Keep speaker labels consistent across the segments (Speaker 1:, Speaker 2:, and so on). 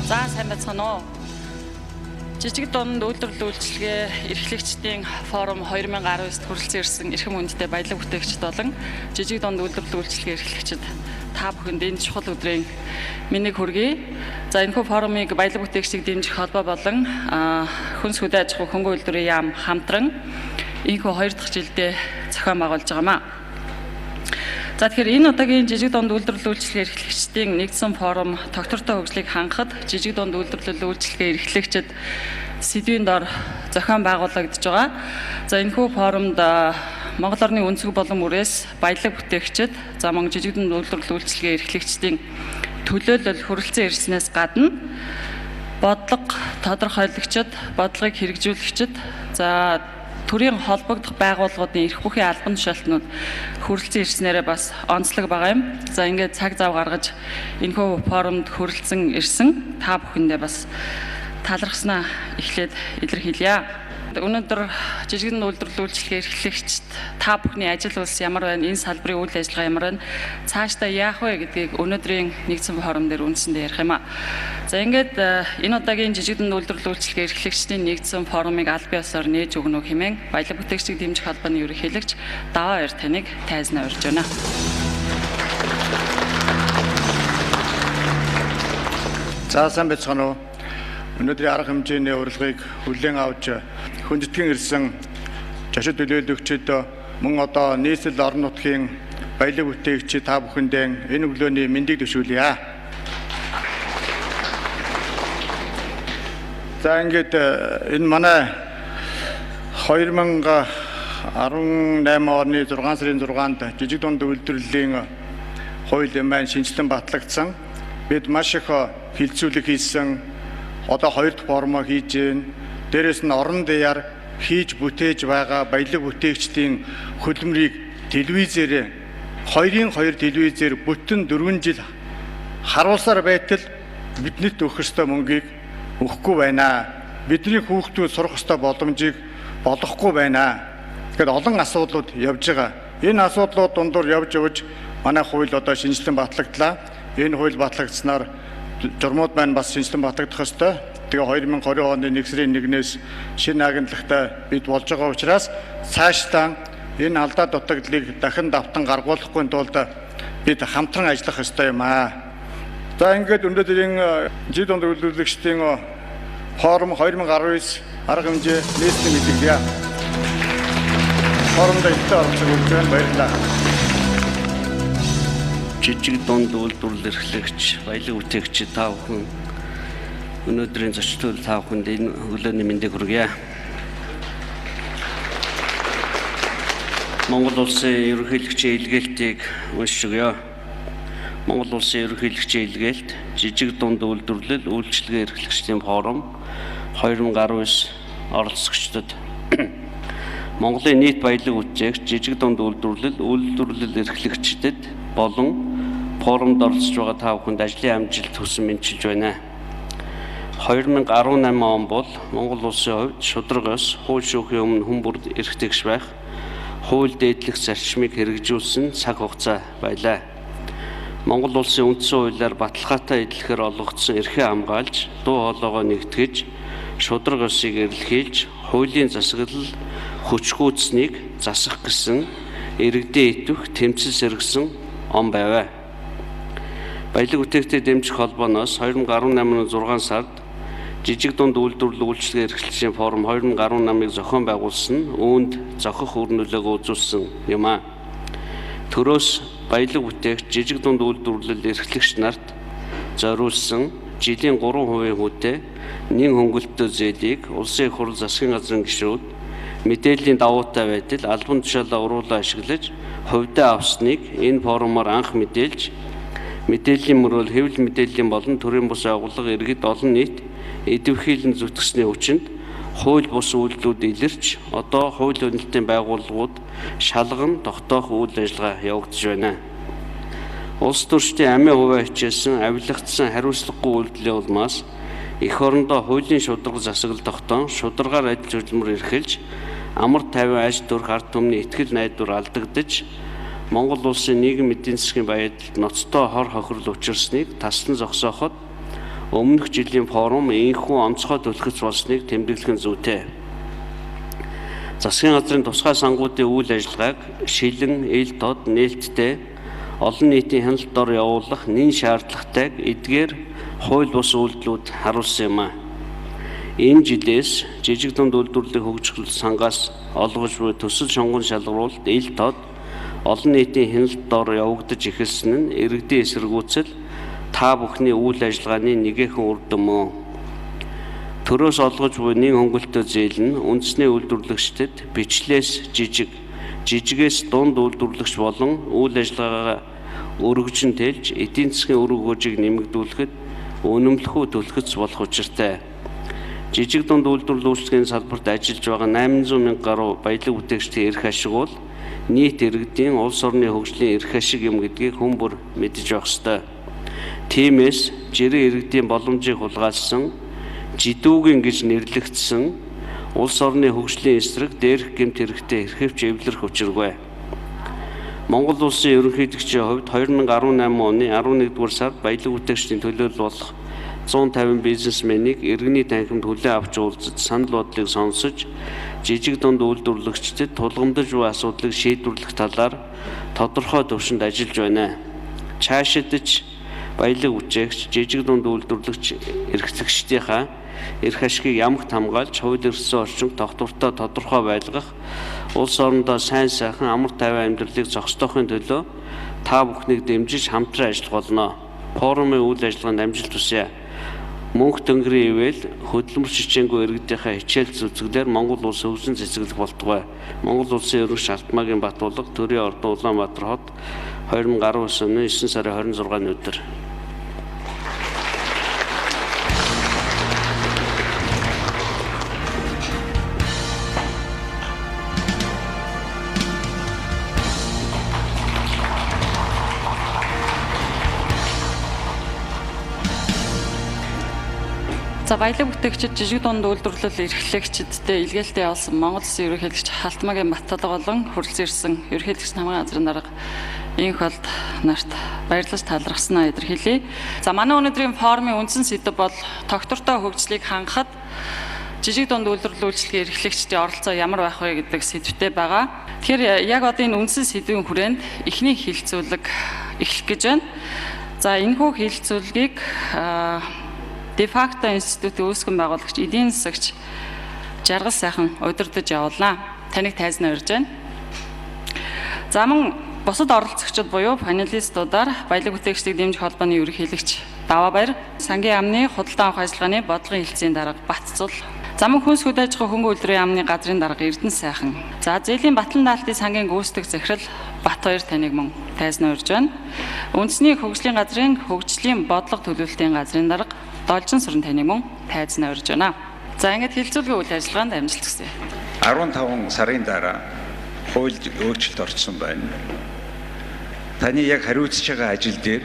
Speaker 1: За сайн байцгаана уу. Жижиг дунд үйлдвэрлэл үйлчилгээ эрхлэгчдийн форум 2019-д хүрэлцэн ирсэн эрхэм хүндтэй баялаг бүтээгчид болон жижиг дунд үйлдвэрлэл үйлчилгээ эрхлэгчид та бүхэнд энэ чухал өдрийн мэнийг хүргэе. За энэхүү форумыг баялаг бүтээгчдийг дэмжих холбоо болон хүнс хөдөө аж ахуй хөнгөн үйлдвэрийн яам хамтран энэхүү 2 дахь жилдээ зохион байгуулж байгаамаа. За тэгэхээр энэ удаагийн жижиг дунд үйлдвэрлэл үйлчилгээ эрхлэгчдийн нэгдсэн форум тогтвортой хөгжлийг хангахад жижиг дунд үйлдвэрлэл үйлчилгээ эрхлэгчид сэдвийн дор зохион байгуулагдж байгаа. За энэхүү форумд Монгол орны өнцөг болон үрээс баялаг бүтээгчид, за мөн жижиг дунд үйлдвэрлэл үйлчилгээ эрхлэгчдийн төлөөлөл хүрэлцэн ирснээс гадна бодлого тодорхойлогчид, бодлогыг хэрэгжүүлэгчид, за төрийн холбогдох байгууллагуудын эрх бүхий албан тушаалтнууд хүрэлцэн ирснээрээ бас онцлог байгаа юм. За ингээд цаг зав гаргаж энэхүү форумд хүрэлцэн ирсэн та бүхэндээ бас талархснаа эхлээд илэрхийлье. Өнөөдөр жижиг дунд үйлдвэрлэл үйлчилгээ эрхлэгчид та бүхний ажил үйлс ямар байна, энэ салбарын үйл ажиллагаа ямар байна, цаашдаа яах вэ гэдгийг өнөөдрийн нэгдсэн форум дээр үндсэндээ ярих юм аа. За ингээд энэ удаагийн жижиг дунд үйлдвэрлэл үйлчилгээ эрхлэгчдийн нэгдсэн форумыг аль бие усаар нээж өгнө хэмээн баялаг бүтээгчдийг дэмжих холбооны ерөнхийлөгч Даваа Баяр таныг тайзнаа урьж байна.
Speaker 2: За сайн байцгаана уу. Өнөөдрийн арга хэмжээний урилгыг хүлээн авч хүндэтгэн ирсэн жашид төлөөлөгчид мөн одоо нийслэл орон нутгийн баялаг бүтээгчид та бүхэндээ энэ өглөөний мэндийг төшүүлье. За ингээд энэ манай 2018 оны 6 сарын 6-нд жижиг дунд үйлдвэрлэлийн хууль маань шинжилэн батлагдсан. Бид маш их хилцүүлэг хийсэн. Одоо 2 дахь форумоо хийж гэн. Дээрээс нь орон даяар хийж бүтээж байгаа баялаг бүтээгчдийн хөдөлмөрийг телевизээр 2-2 телевизээр бүтэн 4 жил харуулсаар байтал биднэрт өгөх ёстой мөнгийг өгөхгүй байна. Бидний хүүхдүүд сурах ёстой боломжийг болгохгүй байна. Тэгэхээр олон асуудлууд явж байгаа. Энэ асуудлууд дундуур явж манай хууль одоо шинжилэн батлагдлаа. Энэ хууль батлагдсанаар журмууд маань бас шинжилэн батлагдах ёстой. Тэгээ 2020 оны 1 сарын 1-ээс шинэ агентлагтай бид болж байгаа учраас цаашдаа энэ алдаа дутагдлыг дахин давтан гаргуулахгүй тулд бид хамтран ажиллах ёстой юм аа. За ингээд өнөөдрийн жижиг дунд үйлдвэрлэгчдийн форум 2019 арга хэмжээ нийслэл мэдээлье. Форумд илтээ оролцож байна. Баярлалаа.
Speaker 3: Жижиг дунд үйлдвэрлэл эрхлэгч, баялаг бүтээгчид та бүхэн өнөөдрийн зочлол та бүхэнд энэ өглөөний мэндийг хүргье. Монгол улсын ерөнхийлөгчийн илгээлтийг уншиж өгье. Монгол улсын ерөнхийлөгчийн илгээлт жижиг дунд үйлдвэрлэл үйлчилгээ эрхлэгчдийн форум 2019 оролцогчдод Монголын нийт баялаг бүтээгч, жижиг дунд үйлдвэрлэл эрхлэгчдэд болон форумд оролцож байгаа та бүхэнд ажлын амжилт хүсэн мэдчилж байна. 2018 он бол Монгол улсын хувьд шударга ёс, хууль шүүхийн өмнө хүн бүр эрхтэгч байх, хууль дээдлэх зарчмыг хэрэгжүүлсэн цаг хугацаа байлаа. Монгол улсын үндсэн хуулиар баталгаатай эдлэхээр олгогдсон эрхээ хамгаалж, дуу хоолойгоо нэгтгэж, шударга ёсыг эрэлхийлж, хуулийн засаглал хүчгүйцнийг засах гэсэн иргэдийн итвэх тэмцэл сэргэсэн он байв. Баялаг бүтээгчдийг дэмжих холбооноос 2018 оны 6 сард жижиг дунд үйлдвэрлэл үйлчилгээ эрхлэгчдийн форум 2018-ыг зохион байгуулсан, үүнд зохих үр нөлөөгөө үзүүлсэн юм аа. Төрөөс баялаг бүтээгч, жижиг дунд үйлдвэрлэл эрхлэгч нарт зориулсан жилийн 3% хүүтэй нэн хөнгөлөлтөө зээлийг улсын их хурл засгийн газрын гишүүд мэдээллийн давуутай байдал албан тушаалаа уруулан ашиглаж хувьдаа авсныг энэ форумоор анх мэдээлж, мэдээллийн мөрөөл хэвлэл мэдээллийн болон төрийн бус байгууллага иргэд олон нийт идэвхийлэн зүтгэсний хүчинд хууль бус үйлдэлүүд илэрч одоо хууль үнэлтийн байгууллагууд шалган тогтоох үйл ажиллагаа явагдаж байна. Улс төрчдийн амиа хувиа хичээсэн авилгацсан хариуцлагагүй үйлдэлийн улмаас эх орондоо хуулийн шударга засаглал тогтоон шударгаар адил хөдөлмөр эрхэлж амар тайван аж төрх ард түмний итгэл найдвар алдагдаж Монгол улсын нийгэм эдийн засгийн баялд ноцтой хор хохирол учирсныг таслан зогсооход өмнөх жилийн форум энэхүү онцгой түлхэж болсныг тэмдэглэх нь зүйтэй. Засгийн газрын тусгай сангуудын үйл ажиллагааг шилэн, ил тод нээлттэй олон нийтийн хяналт дор явуулах нэн шаардлагатайг эдгээр хууль бус үйлдэлүүд харуулсан юм а. Энэ жилээс жижиг дунд үйлдвэрлэлийн хөгжил сангаас олгож буй төсөл шонгон шалгаруулалт ил тод олон нийтийн хяналт дор явагдаж эхэлсэн нь иргэдийн эсэргүүцэл та бүхний үйл ажиллагааны нэгэн үр дүн мөн. Төрөөс олгож буй нэг хөнгөлтөө зээл нь үндэсний үйлдвэрлэгчдэд бичлээс жижиг, жижигээс дунд үйлдвэрлэгч болон үйл ажиллагаагаа өргөжин тэлж эдийн засгийн үр өгөөжийг нэмэгдүүлэхэд үнэмлэхүй түлхэц болох учиртай. Жижиг дунд үйлдвэрлэлийн салбарт ажиллаж байгаа 800 мянга гаруй баялаг бүтээгчдийн эрх ашиг бол нийт иргэдийн улс орны хөгжлийн эрх ашиг юм гэдгийг хүн бүр мэдэж байх ёстой. Тиймээс жирийн иргэдийн боломжийг хулгайлсан жидүүгийн гэж нэрлэгдсэн улс орны хөгжлийн эсрэг дээрх гэмт хэрэгтэй эрхэвч эвлэрэх учиргүй. Монгол улсын ерөнхийлөгчийн хувьд 2018 оны 11-р сард баялаг бүтээгчдийн төлөөлөл болох 150 бизнесменийг иргэний танхимд хүлээн авч уулзаж санал бодлыг сонсож жижиг дунд үйлдвэрлэгчдэд тулгамдж буй асуудлыг шийдвэрлэх талаар тодорхой төвшөнд ажиллаж байна. Цаашид ч баялаг бүтээгч, жижиг дунд үйлдвэрлэгч эрхлэгчдийнхаа эрх ашигыг ямагт хамгаалж хууль эрхлэн орчинг тогтвортой тодорхой байлгах, улс орондоо сайн сайхан амар тайван амьдралыг зохицохын төлөө та бүхнийг дэмжиж хамтран ажиллах болно. Форумын үйл ажиллагаанд амжилт хүсье. Мөнх тэнгэрийн ивэл хөдөлмөр шичээнгүй иргэдийнхээ хичээл зүтгэлээр Монгол улс хөгжин цэцэглэх болтугай. Монгол улсын ерөнхий Алтмаагийн Батбулга, Төрийн ордон Улаанбаатар хот 2019 оны 9 сарын 26-ны өдөр.
Speaker 1: За баялаг бүтээгчид, жижиг дунд үйлдвэрлэл эрхлэгчдэдтэй илгээлтэд явуулсан Монгол Улсын ерөнхийлөгч Алтмаагийн Баттулга болон хүрэлцэн ирсэн ерөнхийлөгч намын газрын дарга энх болд нарт баярлаж талархснаа илэрхийлье. За манай өнөөдрийн форумын үндсэн сэдэв бол тогтвортой хөгжлийг хангахад жижиг дунд үйлдвэрлэл үйлчлэгийн эрхлэгчдийн оролцоо ямар байх вэ гэдэг сэдвтэй байгаа. Тэгэхээр яг одоо энэ үндсэн сэдвийн хүрээнд эхний хилцүүлэг эхлэх гэж байна. За энэхүү хилцүүлгийг Дефакто институтийн үүсгэн байгуулагч эдийн засагч Жаргал сайхан удирдах явуулнаа. Таныг тайзнаа урьж байна. За мөн бусад оролцогчид буюу панелистуудаар баялаг бүтээгчдийг дэмжих холбооны ерөнхийлөгч Даваабаяр, сангийн яамны худалдан авах ажиллагааны бодлогын хэлтсийн дарга Батцул, за мөн хүнс хөд аж ахуй хөнгө үйлдвэрийн яамны газрын дарга Эрдэнэ сайхан. За зээлийн Батлан даалтын сангийн гүйцэтгэх захирал Батбаяр таныг мөн тайзнаа урьж байна. Үндэсний хөгжлийн газрын хөгжлийн бодлого төлөвлөлтийн газрын дарга Должин Сүрэн таныг мөн тайзнаа урьж байна. За ингээд хилцүүлгийн үйл ажиллагаанд амжилт хүсье.
Speaker 4: 15 сарын дараа хуульд өөрчлөлт орсон байна. Таны яг хариуцж байгаа ажил дээр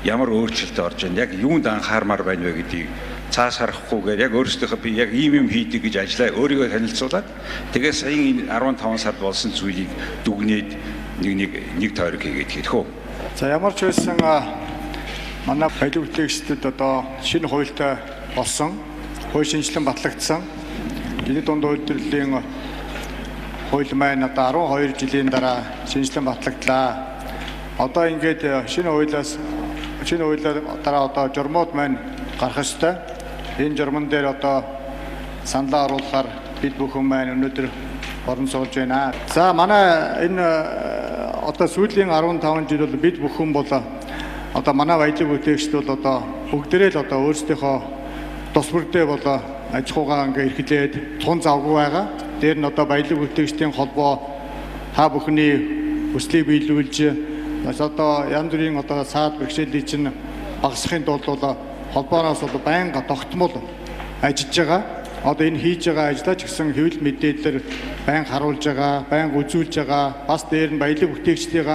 Speaker 4: ямар өөрчлөлт орж байна? Яг юунд анхаармаар байна вэ гэдгийг цаас харахгүйгээр яг өөрсдийнхөө би яг ийм юм хийдэг гэж ажиллаа өөрийгөө танилцуулаад тэгээ саяын 15 сард болсон зүйлийг дүгнээд нэг тойрог хийгээд хэлэх үү.
Speaker 2: За ямар ч байсан манай баялаг бүтээгчдэд одоо шинэ хуультай болсон, хууль шинжилэн батлагдсан. Жижиг дунд үйлдвэрлэлийн хууль маань одоо 12 жилийн дараа шинжилэн батлагдлаа. Одоо ингээд шинэ хуулиар дараа одоо журмууд маань гарах ёстой. Энэ журман дээр одоо саналаа оруулахаар бид бүхэн маань өнөөдөр орон сууж байна. За манай энэ одоо сүүлийн 15 жил бол бид бүхэн бол одоо манай баялаг бүтээгчид бол одоо бүгдээрээ л одоо өөрсдийнхөө тус бүрдээ бол аж ахуйгаа ингээ эрхлээд тун завгүй байгаа. Дээр нь одоо баялаг бүтээгчдийн холбоо та бүхний хүслийг биелүүлж одоо янз бүрийн одоо саад бэрхшээлийг чинь багасгахын тулд бол холбооноос бол байнга тогтмол ажиллаж байгаа. Одоо энэ хийж байгаа ажлаа ч гэсэн хэвлэл мэдээлэлээр байнга харуулж байгаа, байнга үзүүлж байгаа. Бас дээр нь баялаг бүтээгчдийн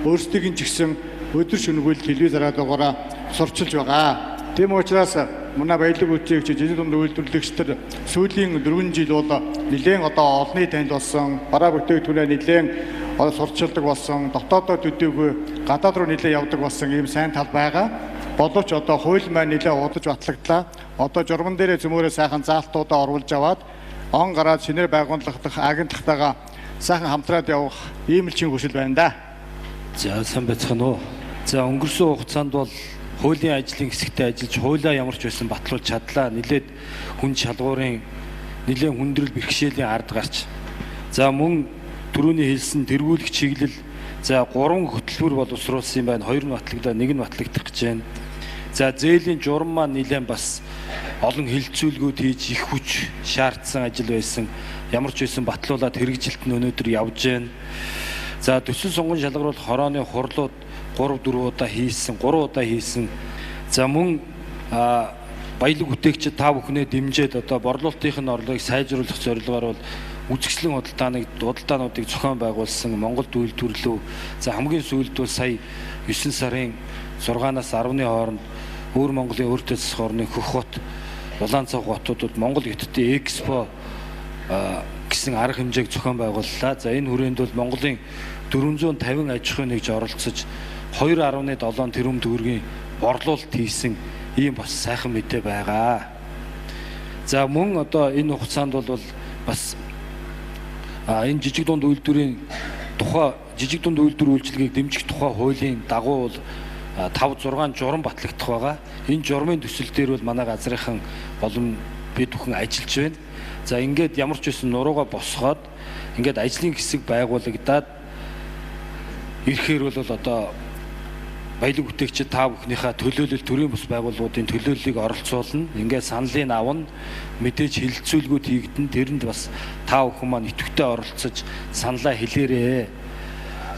Speaker 2: өөрсдийг нь ч гэсэн өдөр шөнөгүй телевизаараа дугаараа сурчилж байгаа. Тийм учраас манай баялаг бүтээгч жижиг дунд үйлдвэрлэгчдэр сүүлийн 4 жил бол нэлээд одоо олонний танд болсон, бараа бүтээгдэхүүнээ нэлээд сурчилдаг болсон, дотоодоо төдийгүй гадаад руу нэлээд явдаг болсон ийм сайн тал байгаа. Боловч одоо хууль маань нэлээд удаж батлагдлаа. Одоо журман дээрээ зөмөрөө сайхан заалтуудаа оруулж аваад он гараад шинээр байгууллагах агентлагтайгаа сайхан хамтраад явах ийм л чин хүсэл байна да.
Speaker 5: За сайн байцгаана уу. За өнгөрсөн хугацаанд бол хуулийн ажлын хэсэгтээ ажиллаж хуулиа ямар ч байсан батлуулж чадлаа. Нилээд хүн шалгуурын нилээн хүндрэл бэрхшээлийн ард гарч. За мөн түрүүний хэлсэн тэргүүлэх чиглэл за 3 хөтөлбөр боловсруулсан байна. 2 нь батлагдлаа, 1 нь батлагдах гэж байна. За зээлийн журам маань нилээн бас олон хилцүүлгүүд хийж их хүч шаардсан ажил байсан. Ямар ч байсан батлуулаад хэрэгжилт нь өнөөдөр явж байна. За төсөл сонгон шалгаруулах хорооны хурлууд 3-4 удаа хийсэн, 3 удаа хийсэн. За мөн баялаг бүтээгчид та бүхнээ дэмжиж одоо борлуулалтын орлогыг сайжруулах зорилгоор бол үзэсгэлэн худалдаануудыг зохион байгуулсан Монголд үйлдвэрлэв. За хамгийн сүүлд бол сая 9 сарын 6-аас 10-ны хооронд өөр Монголын өөртөө засах орны Хөххот, Улаанцайх хотуудад Монгол Хятадын Экспо гэсэн арга хэмжээг зохион байгууллаа. За энэ хүрээнд бол Монголын 450 аж ахуйн нэгж оролцож 2.7 тэрбум төгрөгийн борлуулалт хийсэн ийм бас сайхан мэдээ байгаа. За мөн одоо энэ хугацаанд бол бас энэ жижиг дунд үйлдвэрийн тухай жижиг дунд үйлдвэр үйлчилгээг дэмжих тухай хуулийн дагуу бол 5-6 журам батлагдах байгаа. Энэ журмын төсөл дээр бол манай газрынхан болон бид бүхэн ажиллаж байна. За ингээд ямар ч байсан нуруугаа босгоод ингээд ажлын хэсэг байгуулагдаад ирэхээр бол одоо баялаг бүтээгчид та бүхнийхээ төлөөлөл төрийн бус байгууллагуудын төлөөллийг оролцуулна. Ингээд саналыг авна, мэдээж хилцүүлгүүд хийгдэн тэрэнд бас та бүхэн маань идэвхтэй оролцож саналаа хэлээрээ.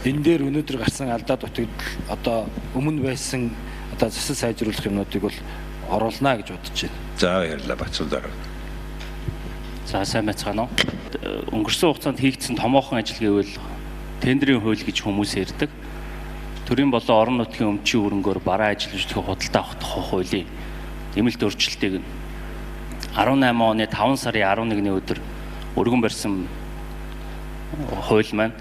Speaker 5: Энэ дээр өнөөдөр гарсан алдаа дутагдал одоо өмнө байсан одоо засал сайжруулах юмнуудыг бол оруулна гэж бодож байна.
Speaker 4: За баярлалаа Бацуулдар.
Speaker 6: За сайн байцгаана уу. Өнгөрсөн хугацаанд хийгдсэн томоохон ажил гэвэл тендерийн хууль гэж хүмүүс ярьдаг. Төрийн болон орон нутгийн өмчийн хөрөнгөөр бараа ажиллаж худалдаа авах хуулийн нэмэлт өөрчлөлтийг 18 оны 5 сарын 11-ний өдөр өргөн барьсан хууль маань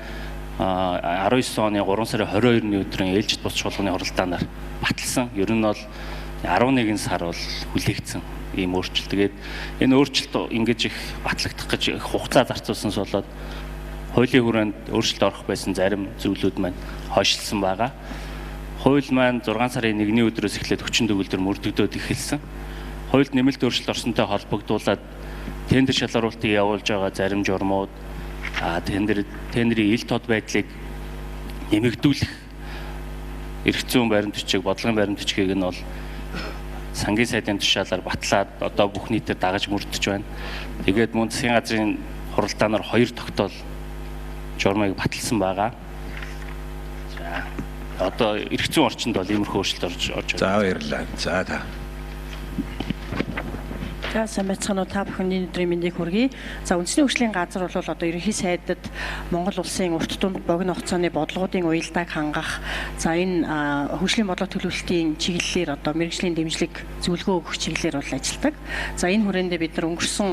Speaker 6: 19 оны 3 сарын 22-ны өдрийн ээлжид бус чуулганы хуралдаанаар баталсан. Ер нь бол 11 сар бол хүлээгдсэн ийм өөрчлөлт. Тэгээд энэ өөрчлөлт ингэж их батлагдах гэж хугацаа зарцуулсанс болоод хуулийн хүрээнд өөрчлөлт орох байсан зарим зүйлүүд маань хойшлсон байгаа. Хууль маань 6 сарын 1-ний өдрөөс эхлээд хүчин төгөлдөр мөрдөгдөөд эхэлсэн. Хуульд нэмэлт өөрчлөлт орсонтой холбогдуулаад тендер шалгаруулалтыг явуулж байгаа зарим журмууд тендерийн ил тод байдлыг нэмэгдүүлэх эрх зүйн баримт бичиг, бодлогын баримт бичгийг нь бол сангийн сайдын тушаалаар батлаад одоо бүх нийтэд дагаж мөрдөж байна. Тэгээд мөн засгийн газрын хуралдаанаар 2 тогтоол журмыг баталсан байгаа. За одоо эрх зүйн орчинд бол иймэрхүү өөрчлөлт орж байна.
Speaker 4: За баярлалаа. За та.
Speaker 7: За сайн байцгаана уу, та бүхний өдрийн мэндийг хүргэе. За үндэсний хөгжлийн газар бол одоо ерөнхий сайдад Монгол улсын урт тунд богино хугацааны бодлогуудын уялдааг хангах, за энэ хөгжлийн бодлого төлөвлөлтийн чиглэлээр одоо мэргэжлийн дэмжлэг зөвлөгөө өгөх чиглэлээр бол ажилладаг. За энэ хүрээндээ бид нар өнгөрсөн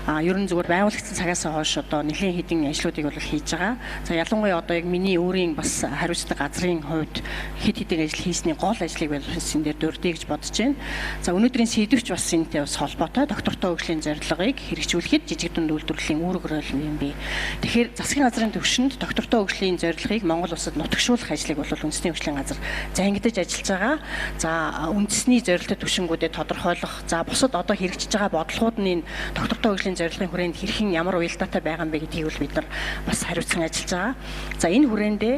Speaker 7: ерөн зүгээр байгуулагдсан цагаас хойш одоо нэлийн хэдийн ажлуудыг бол хийж байгаа. За ялангуяа одоо яг миний өөрийн бас хариуцдаг газрын хувьд хэд хэдэн ажил хийсний гол ажлыг бол энэ дээр дурдъя гэж бодож байна. За өнөөдрийн сэдвч бас энэтэй бас холбоотой. Доктортой хөгжлийн зорилгыг хэрэгжүүлэхэд жижиг дунд үйлдвэрлэлийн үүрэг рол юм бэ. Тэгэхээр засгийн газрын төвшөнд доктортой хөгжлийн зорилгыг Монгол улсад нутагшуулах ажлыг бол үндэсний хөгжлийн газар зангидаж ажиллаж байгаа. За үндэсний зорилттой төвшингүүдэд тодорхойлох, за бусад одоо хэрэгжиж байгаа бодлогууд нь энэ доктортой хөгжлийн зорилгын хүрээнд хэрхэн ямар уялдаатай байгаа юм бэ гэдгийг бол бид нар бас хариуцсан ажиллаж байгаа. За энэ хүрээндээ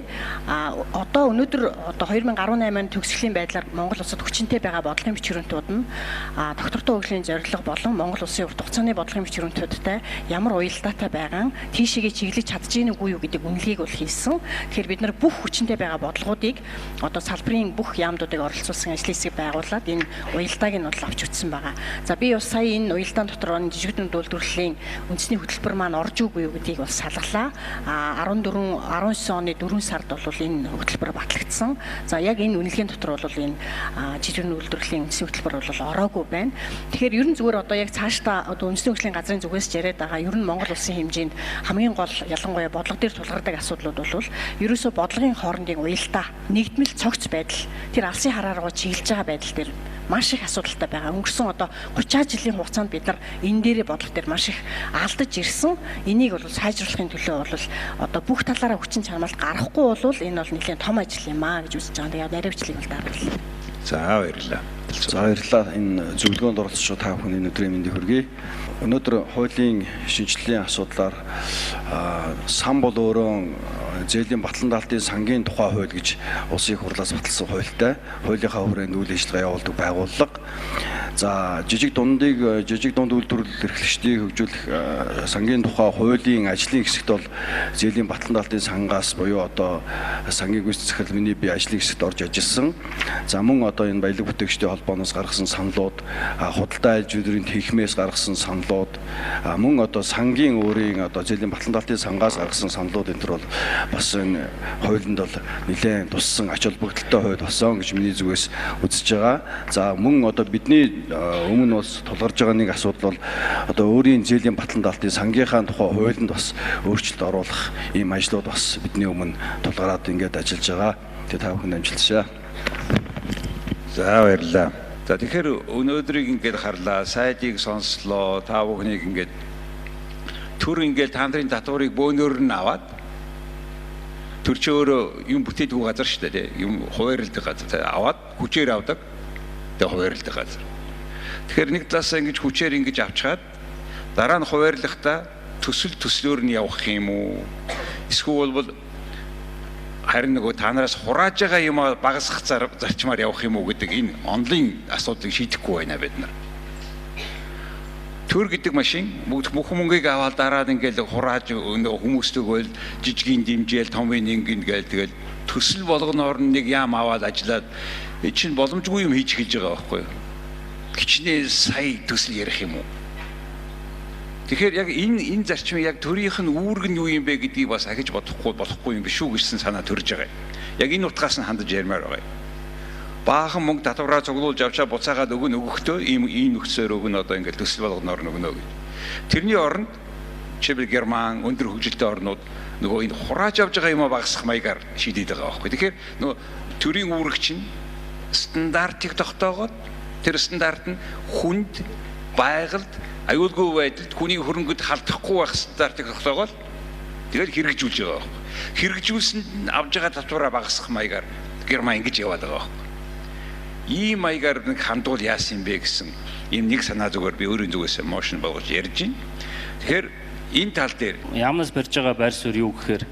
Speaker 7: одоо өнөөдөр одоо 2018 оны төгсгөлийн байдлаар Монгол улсад хүчинтэй байгаа бодлогын бичвэрнтүүд нь доктортой хөгжлийн зорилго болон Монгол улсын урт хугацааны бодлогын бичвэрнтүүдтэй ямар уялдаатай байгаа, тийшээгээ чиглэж чадж гин үгүй юу гэдэг үнэлгээг бол хийсэн. Тэгэхээр бид нар бүх хүчинтэй байгаа бодлогуудыг одоо салбарын бүх яамдуудыг оролцуулсан ажлын хэсэг байгуулад энэ уялдааг нь бол авч үзсэн байгаа. За би бас сая энэ уялдаан дотор жижиг дунд үйлдвэрлэлийн үндэсний хөтөлбөр маань орж үгүй юу гэдгийг бол салглаа. 19 оны 4 сард бол энэ хөтөлбөр батлагдсан. За яг энэ үнэлгээний дотор бол энэ жижиг дунд үйлдвэрлэлийн үндэсний хөтөлбөр бол ороогүй байна. Тэгэхээр ер нь зүгээр одоо яг цаашдаа одоо үндэсний хөгжлийн газрын зүгээс яриад байгаа ер нь Монгол улсын хэмжээнд хамгийн гол ялангуяа бодлого дээр тулгардаг асуудлууд бол ерөөсөө бодлогын хоорондын уялдаа нэгдмэл цогц байдал тэр алсын хараа руу чиглэж байгаа байдал дээр маш их асуудалтай байгаа. Өнгөрсөн одоо 30 жилийн хугацаанд бид нар энэ дээрээ бодлого дээр маш их алдаж ирсэн. Энийг бол сайжруулахын төлөө бол одоо бүх талаараа хүчин чармаалт гаргахгүй бол энэ бол нэлээд том ажил юм аа гэж үзэж байгаа. Тэгээд наривчлыг бол дараалал.
Speaker 4: За баярлалаа.
Speaker 8: За баярлалаа. Энэ зөвлөгөөнд оролцож та бүхний өдрийн мэндийг хүргэе. Өнөөдөр хуулийн шинжилгээний асуудлаар сан бол өөрөө зээлийн батлан даалтын сангийн тухай хууль гэж улсын хурлаас баталсан хуультай хуулийнхаа хүрээнд үйл ажиллагаа явуулдаг байгууллага. За жижиг дунд үйлдвэрлэл эрхлэгчдийг хөгжүүлэх сангийн тухай хуулийн ажлын хэсэгт бол зээлийн батлан даалтын сангаас буюу одоо сангийн гүйцэтгэх захирал миний бие ажлын хэсэгт орж ажилласан. За мөн одоо энэ баялаг бүтээгчдийн холбооноос гаргасан саналууд, худалдаа аж үйлдвэрийн тэнхимээс гаргасан саналууд, мөн одоо сангийн өөрийн одоо зээлийн батлан даалтын сангаас гаргасан саналууд энэ төр бол бас энэ хуулинд бол нэлээд туссан ач холбогдолтой хууль болсон гэж миний зүгээс үзэж байгаа. За мөн одоо бидний өмнө бас тулгарч байгаа нэг асуудал бол одоо өөрийн зээлийн батлан даалтын сангийнхаа тухай хуулинд бас өөрчлөлт оруулах ийм ажлууд бас бидний өмнө тулгараад ингээд ажиллаж байгаа. Тэгээ та бүхэнд амжилтшаа.
Speaker 4: За баярлалаа. За тэгэхээр өнөөдрийг ингээд харлаа, сайдыг сонслоо, та бүхнийг ингээд төр ингээд та нарын татварыг бөөнөр нь аваад төр чи өөрөө юм бүтээдэг газар шүү дээ, юм хуваарлдаг газар аваад хүчээр авдаг. Тэгээ хуваарлдаг газар. Тэгэхээр нэг талаасаа ингэж хүчээр ингэж авчгаад дараа нь хуваарлахдаа төслөөр нь явах юм уу? Эсвэл бол харин нөгөө та нараас хурааж байгаа юм багасгах зарчмаар явах юм уу гэдэг энэ онлын асуудлыг шийдэхгүй байна бид нар. Төр гэдэг машин бүх мөнгийг аваад дараад ингээл хурааж хүмүүст өгөөл жижигэн дэмжээл томын ингээл тэгэл төсөл болгоноор нэг яам аваад ажиллаад чинь боломжгүй юм хийж эхэлж байгаа байхгүй юу? Хичнээн сая төсөл ярих юм уу? Тэгэхээр яг энэ зарчмын яг төрийнх нь үүрэг нь юу юм бэ гэдгийг бас ахиж болохгүй юм биш үү гэсэн санаа төрж байгаа юм. Яг энэ утгаас нь хандаж ярмаар байгаа юм. Баахан мөнгө татвараа цуглуулж авчаа буцаагаад өгөхдөө ийм нөхцөөр өгнө одоо ингээд төсөл болгоноор өгнө гэж. Тэрний оронд жишээл Герман өндөр хөгжилтэй орнууд нөгөө энэ хурааж авж байгаа юм багасгах маягаар шийдээд байгаа байхгүй. Тэгэхээр нөгөө төрийн үүрэг чинь стандартыг тогтоогоод тэр стандарт нь хүнд байгальд аюулгүй байдалд хүний хөрөнгөд халдахгүй байх стандартыг тогтоогоод тэгэл хэрэгжүүлж байгаа байхгүй. Хэрэгжүүлсэнд нь авж байгаа татвараа багасгах маягаар Герман ингэж яваад байгаа байхгүй. Ийм маягаар нэг хандуул яасан юм бэ гэсэн ийм нэг санаа зүгээр би өөрийн зүгээс мошн болгож ярьж байна. Тэгэхээр энэ тал дээр
Speaker 6: яамнаас барьж байгаа байр суурь юу гэхээр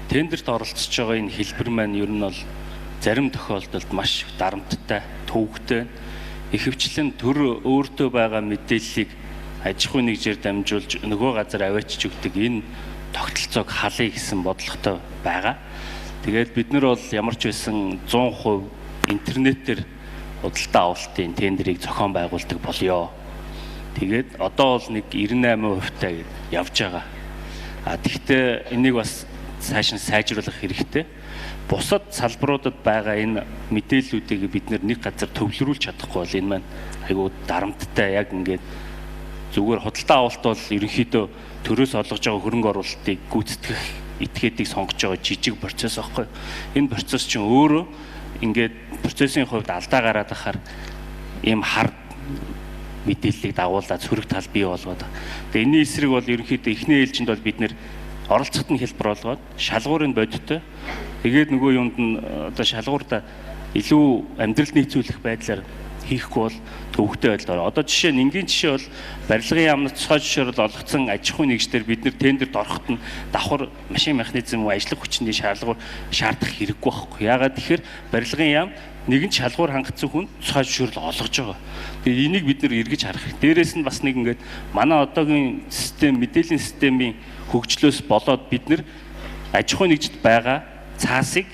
Speaker 6: тендерт оролцож байгаа энэ хэлбэр маань ер нь бол зарим тохиолдолд маш дарамттай, төвөгтэй, ихэвчлэн төр өөртөө байгаа мэдээллийг аж ахуй нэгжээр дамжуулж нөгөө газар аваачиж өгдөг энэ тогтолцоог халъя гэсэн бодлоготой байгаа. Тэгээд бид нар бол ямар ч байсан 100% интернетээр худалдаа авалтын тендерийг зохион байгуулдаг болёо. Тэгээд одоо бол нэг 98% явж байгаа. Тэгэхдээ энийг бас цааш нь сайжруулах хэрэгтэй. Бусад салбаруудад байгаа энэ мэдээллүүдийг бид нэг газар төвлөрүүлж чадахгүй бол энэ маань айгүй дарамттай яг ингээд зүгээр худалдаа авалт бол ерөнхийдөө төрөөс олгож байгаа хөрөнгө оруулалтыг гүйцэтгэх этгээдийг сонгож байгаа жижиг процесс аахгүй. Энэ процесс чинь өөрөө ингээд процессын хувьд алдаа гараад ахаар ийм хар мэдээллийг дагуулад сөрөг тал бий болгоод. Тэгээ энэний эсрэг бол ерөнхийдөө эхний ээлжинд бол бид нэр оролцоход нь хэлбэр болгоод шалгуурын бодиттой. Тэгээд нөгөө юунд нь одоо шалгуурда илүү амьдралд нийцүүлэх байдлаар хийхгүй бол төвөгтэй байдлаар. Одоо жишээ нь энгийн жишээ бол барилгын яамнаас цоож ширэл олгоцсон аж ахуй нэгжлэр бид нэр тендерт ороход нь давхар машин механизм уу ажлах хүчний шалгуур шаардах хэрэггүй байхгүй. Яагаад тэгэхээр барилгын яам нэгэн шалгуур хангацсан хүн цоож ширэл олгож байгаа. Тэгээд энийг бид нэр эргэж харах хэрэгтэй. Дээрээс нь бас нэг ингээд манай одоогийн систем мэдээллийн системийн хөгжлөөс болоод бид нэр аж ахуй нэгжид байгаа цаасыг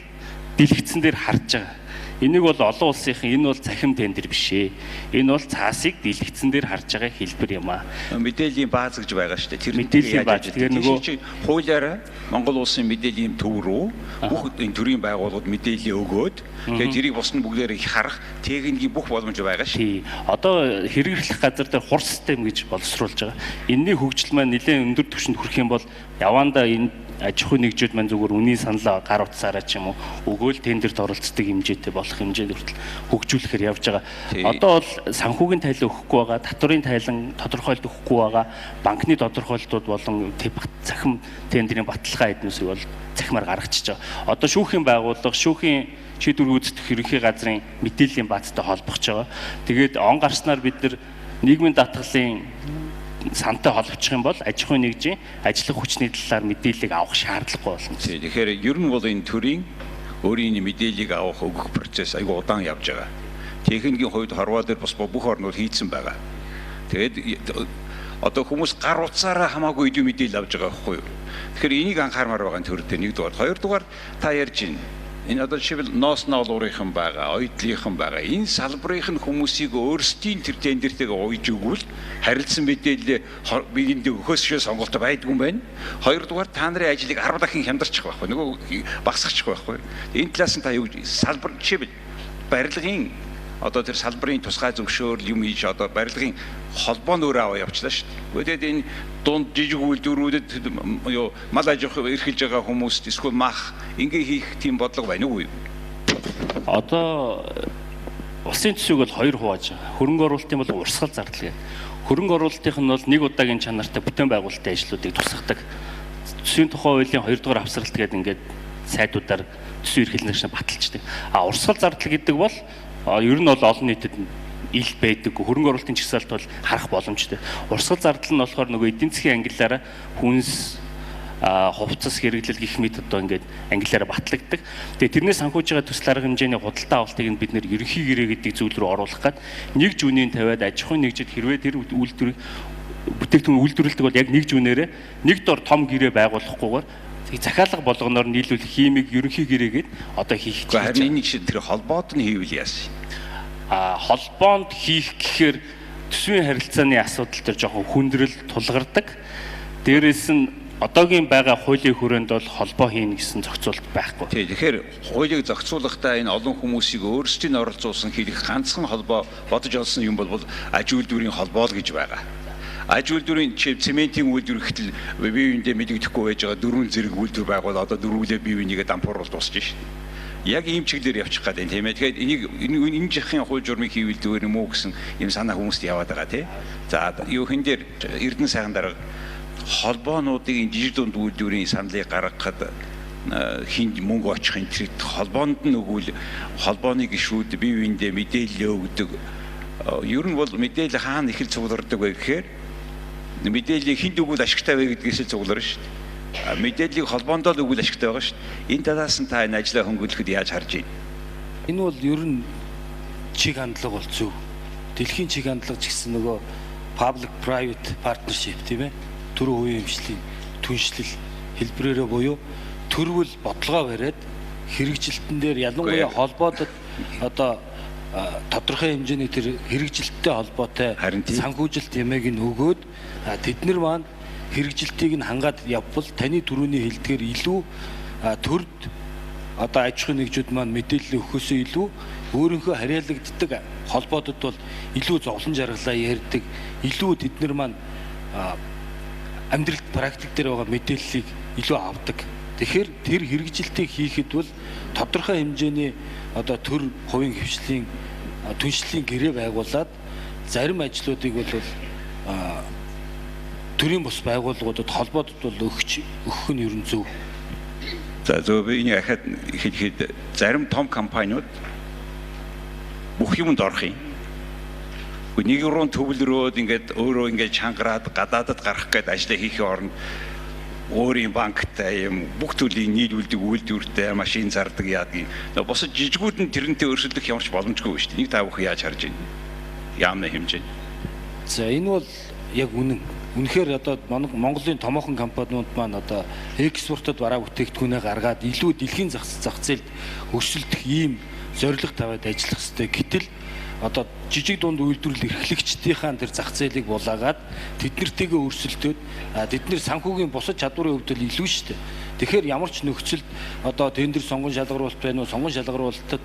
Speaker 6: дэлгэцэн дээр харж байгаа. Энийг бол олон улсынхан энэ бол цахим тендер биш ээ. Энэ бол цаасыг дэлгэцэн дээр харж байгаа хэлбэр юм аа.
Speaker 4: Мэдээллийн бааз гэж байгаа шүү дээ. Тэр
Speaker 6: мэдээллийн бааз. Тэгэхээр нөгөө
Speaker 4: хуулиараа Монгол улсын мэдээллийн төв рүү бүх энэ төрийн байгууллагууд мэдээлэл өгөөд тэгээд тэрийг бусна бүгдээр их харах техникийн бүх боломж байгаа шүү.
Speaker 6: Тий. Одоо хэрэглэх газар дээр хур систем гэж боловсруулж байгаа. Энэний хөгжил маань нэлээд өндөр түвшинд хүрэх юм бол явандаа энэ аж ахуйн нэгжүүд маань зүгээр үнийн саналаа гар утсаараа ч юм уу өгөөл тендерт оролцдог хэмжээтэй болох хэмжээнд хүртэл хөгжүүлэхээр явж байгаа. Одоо бол санхүүгийн тайлан өгөхгүй байгаа, татврын тайлан тодорхойлт өгөхгүй байгаа, банкны тодорхойлтууд болон цахим тендерийн баталгаа эднүсийг бол цахимаар гаргачихж байгаа. Одоо шүүхийн байгууллага, шүүхийн шийдвэр гүйцэтгэх ерөнхий газрын мэдээллийн баазтай холбогч байгаа. Тэгээд он гарснаар бид нар нийгмийн даатгалын сантай холбочих юм бол аж ахуйн нэгжийн ажиллах хүчний талаар мэдээллийг авах шаардлагагүй болно.
Speaker 4: Тэгэхээр ер нь бол энэ төрийн өөрийн мэдээллийг авах өгөх процесс айгүй удаан явж байгаа. Техникийн хувьд хорвоо дээр бас бүх орнууд хийцэн байгаа. Тэгээд одоо хүмүүс гар утсаараа хамаагүй илүү мэдээлэл авж байгаа байхгүй юу? Тэгэхээр энийг анхаармаар байгаа төр дээр нэгдүгээр, хоёрдугаар та ярьж байна. Энэ одоо жишээл ноос ноолуурынхан байгаа, ойдлынхан байгаа. Энэ салбарын хүмүүсийг өөрсдийн тэр тендертэйгээ уйж өгвөл харилцан мэдээлэл биеинд өгөхөөс сонголтоо байдгүй юм байна. Хоёрдугаар та нарын ажлыг 10 дахин хямдарчих байхгүй. Нөгөө багасгачих байхгүй. Энэ талаас нь та юу салбар жишээл барилгын одоо тэр салбарын тусгай зөвшөөрөл юм хийж одоо барилгын холбоо нөр аваа явчлаа шүү дээ. Тэгээд энэ дунд жижиг үйлдвэрүүдэд юу мал аж ахуй эрхэлж байгаа хүмүүст эсвэл мах ингээ хийх тийм бодлого байна уу?
Speaker 6: Одоо улсын төсвийг бол хоёр хувааж байгаа. Хөрөнгө оруулалтын бол урсгал зардал гэдэг. Хөрөнгө оруулалтынх нь бол нэг удаагийн чанартай бүтээн байгуулалтын ажлуудыг тусгадаг. Төсвийн тухай хуулийн 2 дугаар авсралт гэдэг ингээд сайдуудаар төсвийн эрхлэлнээс баталждаг. А урсгал зардал гэдэг бол ер нь бол олон нийтэд ил байдаг. Хөрөнгө оруулалтын чагсаалт бол харах боломжтой. Урсгал зардал нь болохоор нөгөө эдийн засгийн ангиллаараа хүнс хувцас хэрэглэл гэх мэт одоо ингээд ангиллаараа батлагддаг. Тэгээ тэрнээс санхүүж байгаа төсөл арга хэмжээний худалдаа авалтыг нь бид нэр ерөнхий гэрээ гэдэг зүйл рүү оруулах гээд нэг жүүнийг тавиад аж ахуйн нэгжид хэрвээ тэр үйлдвэрийг бүтээгдэхүүн үйлдвэрлэдэг бол яг нэг жүүнээрээ нэг дор том гэрээ байгуулахгүйгээр захиалга болгоноор нийлүүлэх химиг ерөнхий гэрээгээд одоо хийх.
Speaker 4: Харин энэ шиг тэр холбоод нь хийвэл яасан?
Speaker 6: Холбоонд хийх гэхээр төсвийн харилцааны асуудал төр жоохон хүндрэл тулгардаг. Дээрээс нь одоогийн байгаа хуулийн хүрээнд бол холбоо хийнэ гэсэн зохицуулт байхгүй.
Speaker 4: Тэгэхээр хуулийг зохицуулахдаа энэ олон хүмүүсийг өөрсдийн оролцуулсан хийх ганцхан холбоо бодож олсон юм бол аж үйлдвэрийн холбоо л гэж байгаа. Аж үйлдвэрийн цементийн үйлдвэр гэтэл бие биендээ мэдэгдэхгүй байж байгаа 4 зэрэг үйлдвэр байгуул одоо дөрвөлээ бие бинийгээ дампууруулж дуусчих шин. Яг ийм чиглэлээр явчих гээд байна тийм ээ. Тэгэхээр энийг энэ жахын хууль журмыг хийвэлдгээр юм уу гэсэн юм санаа хүмүүст яваад байгаа тийм. За юу хэн дээр Эрдэнэ сайхан дарга холбоонуудын жижиг дунд үйлдвэрийн саналыг гаргахад хин мөнгө очих энэ тэр холбоонд нь өгвөл холбооны гишүүд бие биендээ мэдээлэл өгдөг. Ер нь бол мэдээлэл хаана их л цуглардаг вэ гэхээр мэдээллийг хинд өгвөл ашигтай вэ гэдгээс л цугларна шүү дээ. Мэдээллийг холбоондоо л өгвөл ашигтай байгаа шүү дээ. Энэ талаас нь та энэ ажлаа хөнгөлөхөд яаж харж байна?
Speaker 5: Энэ бол ер нь чиг хандлага бол зөв. Дэлхийн чиг хандлага ч гэсэн нөгөө public private partnership тийм ээ. Төрийн хувийн эмчлийн түншлэл хэлбэрээрээ буюу төрвөл бодлогоо бариад хэрэгжилтэн дээр ялангуяа холбоодод одоо тодорхой хэмжээний тэр хэрэгжилттэй холбоотой санхүүжилт ямыг нь өгөөд тэд нар маань хэрэгжилтийг нь хангаад явбал таны түрүүний хэлдгээр илүү төрд одоо аж ахуйн нэгжүүд маань мэдээлэл өгөхөөсөө илүү өөрийнхөө харьяалагддаг холбоодод бол илүү зовлон жаргалаа ярьдаг, илүү тэд нар маань амьдралт практик дээр байгаа мэдээллийг илүү авдаг. Тэгэхээр тэр хэрэгжилтийг хийхэд бол тодорхой хэмжээний одоо төр хувийн хвшлийн түншлэлийн гэрээ байгуулад зарим ажлуудыг бол төрийн бус байгууллагуудад холбоодод бол өгөх нь ерөн зөв.
Speaker 4: За зөв энэ ахад ихэд зарим том компаниуд бүх юмд орох юм. Нэг руу төвлөрөөд ингээд өөрөө ингээд чангараад гадаадад гарах гээд ажиллаа хийхийн оронд өөрийн банктай юм бүх төрлийн нийлүүлдэг үйлдвэртэй машин зардаг яадаг. Босод жижигүүд нь тэрнтэй өрсөлдөх ямарч боломжгүй шүү дээ. Нэг та бүхэн яаж харж байна? Яамна хэмжээ.
Speaker 5: За энэ бол яг үнэн. Үнэхээр одоо Монголын томоохон компаниуд маань одоо экспортод бараа бүтээгдэхүүнээ гаргаад илүү дэлхийн зах зээлд өрсөлдөх ийм зорилго тавиад ажиллах хэрэгтэй. Гэтэл одоо жижиг дунд үйлдвэрлэл эрхлэгчдийн тэр зах зээлийг булаагаад тэднэртэйгээ өрсөлдөөд тэдний санхүүгийн бусад чадварын хувьд л илүү шүү дээ. Тэгэхээр ямар ч нөхцөлд одоо тендер сонгон шалгаруулалт байна уу, сонгон шалгаруулалтад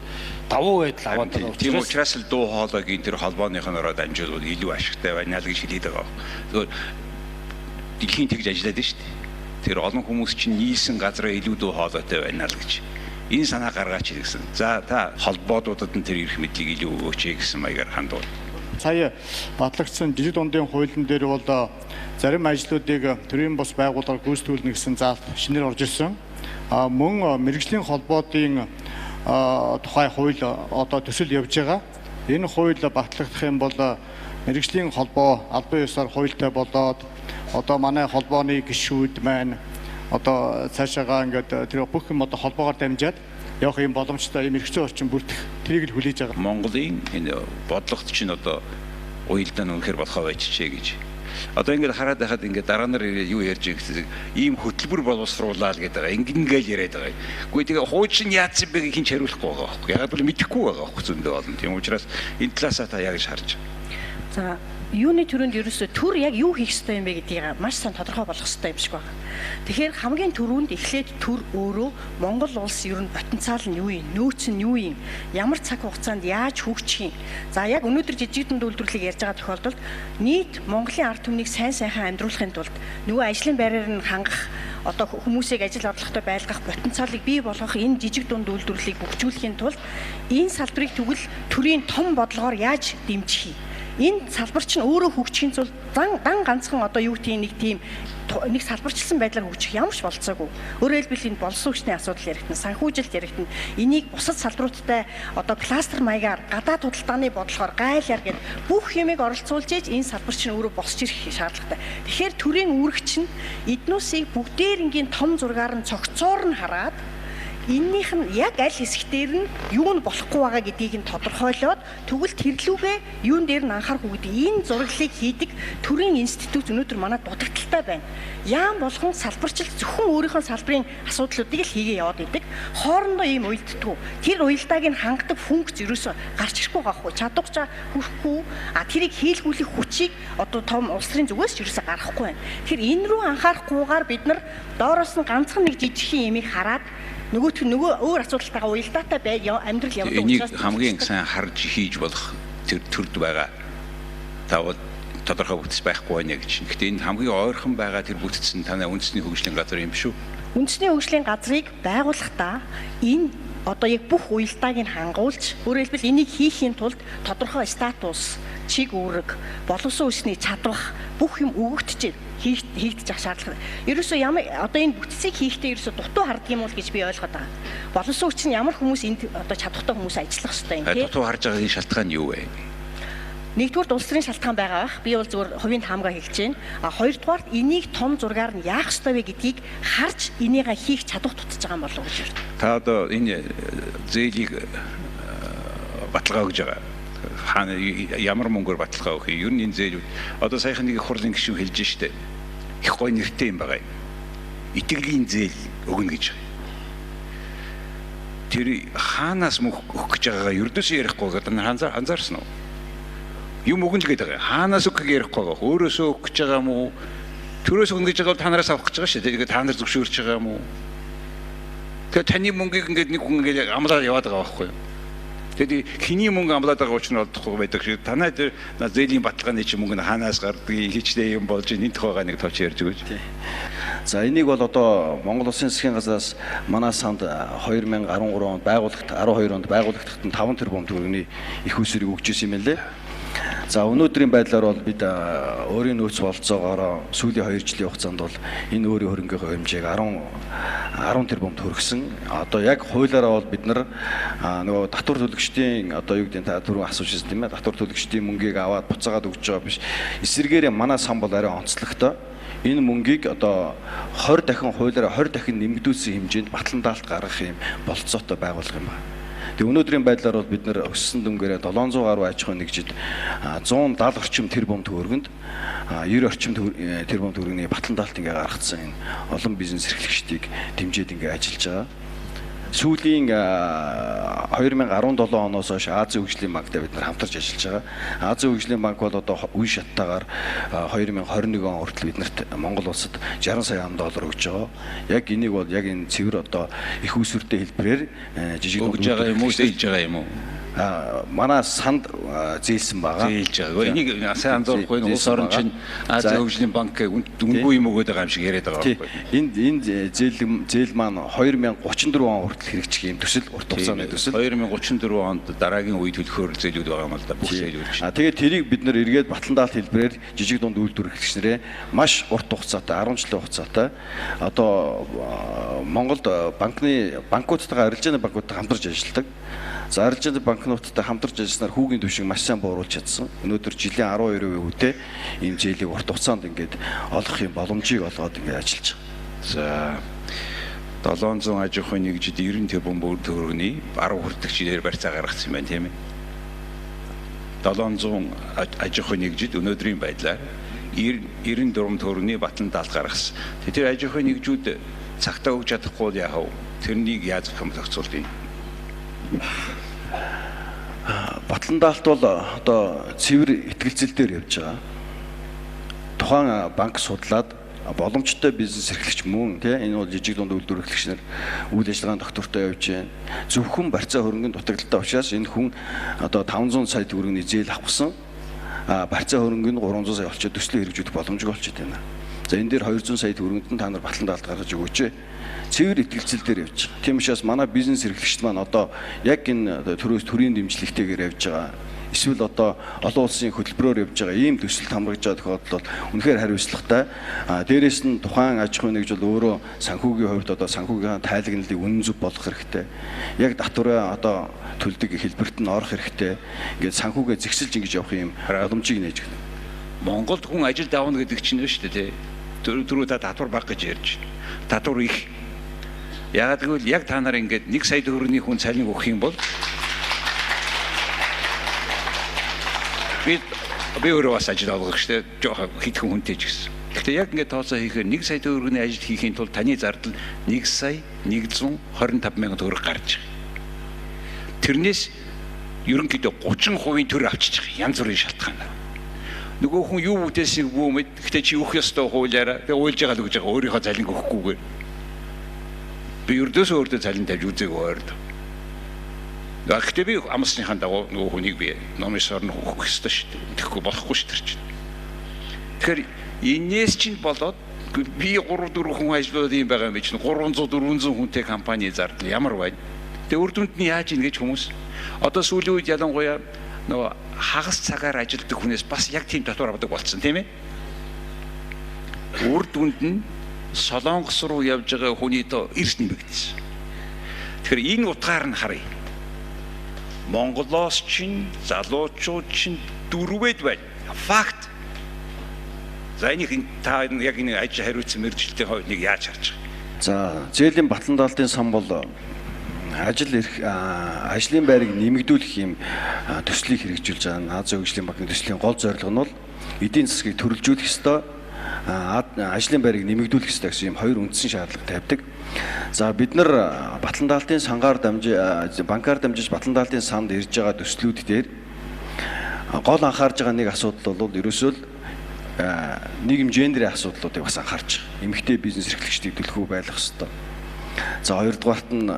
Speaker 5: давуу байдал аваад байгаа.
Speaker 4: Тийм учраас л дуу хоолойгийн тэр холбооныхоноор дамжуулаад илүү ашигтай байна л гэж хэлээд байгаа. Зөвхөн дэлхийн тэгж ажиллаад байна шүү дээ. Тэр олон хүмүүс чинь нийлсэн газраа илүү дуу хоолойтой байна л гэж. Энэ санаа гаргаач гэсэн. За та холбоодуудад нь тэр эрх мэдлийг илүү өгөөч гэсэн маягаар хандвал.
Speaker 2: Сая батлагдсан жижиг дундын хуулийн дээр бол зарим ажлуудыг төрийн бус байгууллагаар гүйцэтгүүлнэ гэсэн заалт шинээр орж ирсэн. Мөн мэргэжлийн холбоодын тухай хууль одоо төсөл явж байгаа. Энэ хууль батлагдах юм бол мэргэжлийн холбоо албан ёсоор хуультай болоод одоо манай холбооны гишүүд маань одоо цаашаага ингээд тэр бүх юм одоо холбоогоор дамжаад явах юм боломжтой юм эрхцэн орчин бүрдэх тэрийг л хүлээж байгаа.
Speaker 4: Монголын энэ бодлогот чинь одоо уялдаа нүнхээр болохоо байчжээ гэж. Одоо ингээд хараад байхад ингээд дараа нар юу ярьж байгаа гэсэн ийм хөтөлбөр боловсруулаа л гэдэг байгаа. Ингээл яриад байгаа. Гэхдээ тэгээ хуучин яатсан бэ хин ч хариулахгүй байгаа байхгүй. Ягаад гэвэл мэдэхгүй байгаа байхгүй зөндөө олон. Тийм учраас энэ талаасаа та яг шаарч.
Speaker 7: За юуны төрөнд ерөөсөө төр яг юу хийх ёстой юм бэ гэдгийг маш сайн тодорхой болгох ёстой юм шиг байна. Тэгэхээр хамгийн түрүүнд эхлээд төр өөрөө Монгол улс ер нь потенциал нь юу юм, нөөц нь юу юм, ямар цаг хугацаанд яаж хөгжих юм. За яг өнөөдөр жижиг дунд үйлдвэрлэлийг ярьж байгаа тохиолдолд нийт Монголын ард түмнийг сайн сайхан амьдруулахын тулд нөгөө ажлын байраар нь хангах одоо хүмүүсийг ажил орлоготой байлгах потенциалыг бий болгох энэ жижиг дунд үйлдвэрлэлийг хөгжүүлэхийн тулд энэ салбарыг тэгвэл төрийн том бодлогоор яаж дэмжих юм. Энэ салбар чинь өөрөө хөгжихийн тулд дан ганцхан одоо юу тийм нэг салбарчилсан байдлаар хөгжих ямар ч болцоогүй. Өөрөөр хэлбэл энэ болсон хүчний асуудал яригдана, санхүүжилт яригдана. Энийг бусад салбаруудтай одоо кластер маягаар гадаад худалдааны бодлохоор гайлаар гэд бүх юмыг оролцуулж ийж энэ салбар чинь өөрөө босч ирэх шаардлагатай. Тэгэхээр төрийн үүрэгч нь эднүсийг бүгдээрингийн том зургаар нь цогцоор нь хараад эннийх нь яг аль хэсгээр нь юу нь болохгүй байгаа гэдгийг нь тодорхойлоод тэгвэл тэрлүүгээ юун дээр нь анхаарах үү гэдэг энэ зураглалыг хийдэг төрийн институт өнөөдөр манайд дутагдaltaй байна. Яам болгон салбарчилт зөвхөн өөрийнхөө салбарын асуудлуудыг л хийгээ яваад идэг. Хоорондоо ийм уялддаг. Тэр уялдааг нь хангадаг функц ерөөсөө гарч ирэхгүй байхгүй. Чадварчаа хүрхгүй. Тэрийг хийлгүүлэх хүчийг одоо том улс төрийн зүгээс ч ерөөсөө гаргахгүй байна. Тэгэхээр энэ рүү анхаарахгүйгээр бид нар доороос нь ганцхан нэг жижигхэн ямыг хараад нөгөө өөр асуудалтайгаа уялдаатай амьдрал явуулдаг
Speaker 4: учраас энийг хамгийн сайн харж хийж болох тэр төрд байгаа тавал тодорхой бүтц байхгүй байна гэж. Гэхдээ энэ хамгийн ойрхон байгаа тэр бүтц нь танай үндэсний хөгжлийн газар юм шүү.
Speaker 7: Үндэсний хөгжлийн газрыг байгуулахдаа энэ одоо яг бүх уялдааг нь хангуулж өөрөөр хэлбэл энийг хийхийн тулд тодорхой статус, чиг үүрэг, боловсон хүчний чадвах бүх юм өгөгдөж хийгдэж ах шаардлагатай. Ерөөсөө ямар одоо энэ бүтцийг хийхдээ ерөөсөө дутуу харддаг юм уу гэж би ойлгоод байгаа. Боловсон хүч нь ямар хүмүүс энд одоо чадвартай хүмүүс ажиллах хэрэгтэй юм тий.
Speaker 4: Дутуу харж байгаа энэ шалтгаан нь юу вэ?
Speaker 7: Нэгдүгээр улс төрийн шалтгаан байгаа бах. Би бол зөвхөн хувийн таамгаа хэлж байна. Хоёрдугаар энийг том зургаар нь яах ёстой вэ гэдгийг харж энийгээ хийх чадвар тутаж байгаа юм болов уу гэж байна.
Speaker 4: Та одоо энэ зээлийг баталгаа өгж байгаа. Хаана ямар мөнгөөр баталгаа өгөх юм? Ер нь энэ зээлүүд одоо саяхан нэг хурлын гишүүн хэлж штэ. Их гоё нэртэй юм байгаа юм. Итгэлийн зээл өгнө гэж. Тэр хаанаас мөнгө өгөх гэж байгаагаа ердөөсөө ярихгүй гэдэг анзаарсан уу? Юм өгнө л гэдэг. Хаанаас өгөх ярихгүй байгаа. Өөрөөсөө өгөх гэж байгаа юм уу? Төрөөс өгнө гэж байгаа бол танараас авах гэж байгаа шүү дээ. Тэгээд та нар зөвшөөрч байгаа юм уу? Тэгээд таны мөнгийг ингээд нэг хүн ингээд амлаад яваад байгаа байхгүй юу? Тэгээд хиний мөнгө амлаад байгаа учраас олдохгүй байдаг шиг танай тэр зээлийн баталгааны чинь мөнгө хаанаас гардгийг хичнээн юм болж энэ тухайга нэг товч ярьж өгөөч.
Speaker 8: За энийг бол одоо Монгол Улсын засгийн газраас манай санд 2013 онд байгууллагт 12 онд байгуулагдахад 5 тэрбум төгрөгийн их усрыг өгч ирсэн юм лээ. За өнөөдрийн байдлаар бол бид өөрийн нөөц болцоогоор сүүлийн 2 жилийн хугацаанд бол энэ өөрийн хөрөнгөний хэмжээг 10 тэрбум төгрөгсөн. Одоо яг хуулиараа бол бид нар нөгөө татвар төлөгчдийн одоо юу гэдэг та түрүү асууж байсан тийм ээ. Татвар төлөгчдийн мөнгийг аваад буцаагаад өгч байгаа биш. Эсвэргээрээ манай сан бол арай онцлогтой. Энэ мөнгийг одоо 20 дахин хуулиараа 20 дахин нэмэгдүүлсэн хэмжээнд батлан даалт гаргах юм болцоотой байгуулга юм байна. Тэгээ өнөөдрийн байдлаар бол бид нэр өссөн дүнгээрээ 700 гаруй аж ахуйн нэгжид 170 орчим тэрбум төгрөгөнд 90 орчим тэрбум төгрөгийн батлан даалт ингээ гаргацсан энэ олон бизнес эрхлэгчдийг дэмжиж ингээ ажиллаж байгаа. сүүлийн 2017 оноос хойш Азийн хөгжлийн банктай бид нар хамтарч ажиллаж байгаа. Азийн хөгжлийн банк бол одоо үе шаттайгаар 2021 он хүртэл биднэрт Монгол улсад 60 сая $60 өгж байгаа. Яг энийг бол яг энэ цэвэр одоо их үүсвэртэй хэлбэрээр жижиг
Speaker 4: өгж байгаа юм уу, зээлж байгаа юм уу?
Speaker 8: Манай санд зээлсэн байгаа.
Speaker 4: Зээлж байгаа. Энийг сайн анзаарахгүй нь улс орн чинь Азийн хөгжлийн банк үнгүй юм өгöd байгаа юм шиг яриад байгаа байхгүй.
Speaker 8: Энэ зээл маань 2034 он хүртэл хэрэгжих юм төсөл урт хугацааны төсөл.
Speaker 4: 2034 онд дараагийн үед төлөхөөр зээлүүд байгаа юм л да. Бүх зээлүүд.
Speaker 8: Тэгээд тэрийг бид нэр эргээд батлан даалт хэлбэрээр жижиг дунд үйлдвэр эрхлэгчнэрээ маш урт хугацаатай 10 жилийн хугацаатай одоо Монголд банкудтайгаа арилжааны банкудтай хамтарч ажилладаг. За арилжааны банкнуудтай хамтарч ажилласнаар хүүгийн түвшиг маш сайн бууруулж чадсан. Өнөөдөр жилийн 12% үедээ ийм зээлийг урт хугацаанд ингээд олох юм боломжийг олгоод ингээд ажиллаж байгаа.
Speaker 4: За 700 аж ахуйн нэгжид 90 тэрбум төгрөгийн 10 хүртэгчээр барьцаа гаргацсан байна тийм ээ. 700 аж ахуйн нэгжид өнөөдрийн байдлаар 94 төгрөгийн батлан даалт гаргасан. Тэр аж ахуйн нэгжүүд цагтаа өгч чадахгүй яах вэ? Тэрнийг яаж зохицуулах юм?
Speaker 8: Батлан даалт бол одоо цэвэр итгэлцэлээр явж байгаа. Тухайн банк судлаад боломжтой бизнес эрхлэгч мөн тийм энэ бол жижиг дунд үйлдвэр эрхлэгчнэр үйл ажиллагааны доктортой явж байна. Зөвхөн барьцаа хөрөнгөнд дутагдaltaй учраас энэ хүн одоо 500 сая төгрөгийн зээл авахсан барьцаа хөрөнгөнд 300 сая олчод төслөө хэрэгжүүлэх боломжгүй болчиход байна. За энэ дээр 200 сая төгрөгөнд нь та нар батлан даалт гаргаж өгөөч. Цэвэр итгэлцэлээр явж байгаа. Тийм учраас манай бизнес эрхлэгчид маань одоо яг энэ төрийн дэмжлэгтэйгээр явж байгаа. Эсвэл одоо олон улсын хөтөлбөрөөр явж байгаа ийм төсөлд хамрагж байгаа тохиолдол бол үнэхээр хариуцлагатай. Дээрээс нь тухайн аж ахуйн нэгж бол өөрөө санхүүгийн хувьд одоо санхүүгийн тайлагналыг үнэн зөв болгох хэрэгтэй. Яг татвараа одоо төлдөг хэлбэрт нь орох хэрэгтэй. Ингээд санхүүгээ зэгсэлж ингэж явах юм боломжийг нээж өгнө.
Speaker 4: Монголд хүн ажил давна гэдэг чинь шүү дээ. Түрүү та татвар баг гэж ярьж байна. Татвар их. Яагаад гэвэл яг та нар ингээд 1 сая төгрөгийн хүн цалин өгөх юм бол би өөрөө бас ажил олгогчтой жоохон хитгэн хүнтэй ч гэсэн. Гэхдээ яг ингээд тооцоо хийхээр 1 сая төгрөгийн ажил хийхийн тулд таны зардал 1 сая 125 мянган төгрөг гарч байгаа. Тэрнээс ерөнхийдөө 30% төр авчиж байгаа. Янз бүрийн шалтгаанаар. Нөгөө хүн юу үдээсийг бүү мэд. Гэхдээ чи өөх ёстой хуулиараа тэгээ уйлж байгаа л гэж байгаа. Өөрийнхөө залинг өгөхгүйгээр. Би өөртөө залин тавьж үзээг ойрд. Гэхдээ би амсныхаа дагуу нөгөө хүнийг би номын орн өгөх ёстой шүү дээ. Тэгэхгүй болохгүй шүү дээ. Тэгэхээр энэс чинь болоод би 3-4 хүн ажлууд юм байгаа юм чинь 300-400 хүнтэй компани зардал ямар байна. Тэгээ үр дүнд нь яаж ингэж хүмүүс одоо сүүлийн үед ялангуяа нөгөө хагас цагаар ажилладаг хүнээс бас яг тийм татвар авдаг болсон тийм ээ. Үр дүнд нь Солонгос руу явж байгаа хүний доо эрс нэмэгдсэн. Тэгэхээр энэ утгаар нь харъя. Монголоос чинь залуучууд чинь дөрвөөд байна. Факт. За энийг та яг энэ ажил хариуцсан мэргэжилтийн хувьд нэг яаж харж байгаа?
Speaker 8: За зээлийн батлан даалтын сан бол ажлын байрыг нэмэгдүүлэх юм төслийг хэрэгжүүлж байгаа. Азийн хөгжлийн банкны төслийн гол зорилго нь бол эдийн засгийг төрөлжүүлэх ёстой, ажлын байрыг нэмэгдүүлэх ёстой гэсэн юм хоёр үндсэн шаардлага тавьдаг. За бид нар батлан даалтын сангаар банкар дамжиж батлан даалтын санд ирж байгаа төслүүд дээр гол анхаарж байгаа нэг асуудал бол ерөөсөө нийгэм гендерийн асуудлуудыг бас анхаарч байгаа. Эмэгтэй бизнес эрхлэгчдийг төлөхөө байлгах ёстой. За хоёрдугаарт нь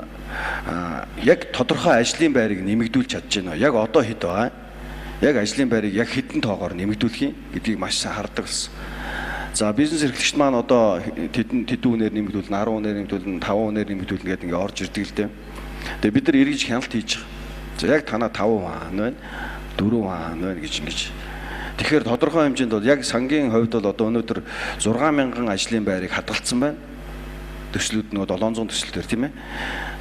Speaker 8: яг тодорхой ажлын байрыг нэмэгдүүлж чадж байна. Яг одоо хэд байгаа? Яг ажлын байрыг яг хэдэн тоогоор нэмэгдүүлэх юм гэдгийг маш сайн хардаг болсон. За бизнес эрхлэгчид маань одоо тэдэн үнээр нэмэгдүүлнэ, 10 үнээр нэмэгдүүлнэ, 5 үнээр нэмэгдүүлнэ гэдэг ингээд орж ирдэг л дээ. Тэгээ бид нар эргэж хяналт хийж байгаа. За яг танаа 5 хаан байна, 4 хаан байна гэж ингэж. Тэгэхээр тодорхой хэмжээнд бол яг сангийн хувьд бол одоо өнөөдөр 6,000 ажлын байрыг хадгалсан байна. Төслүүд нөгөө 700 төсөл төр тийм ээ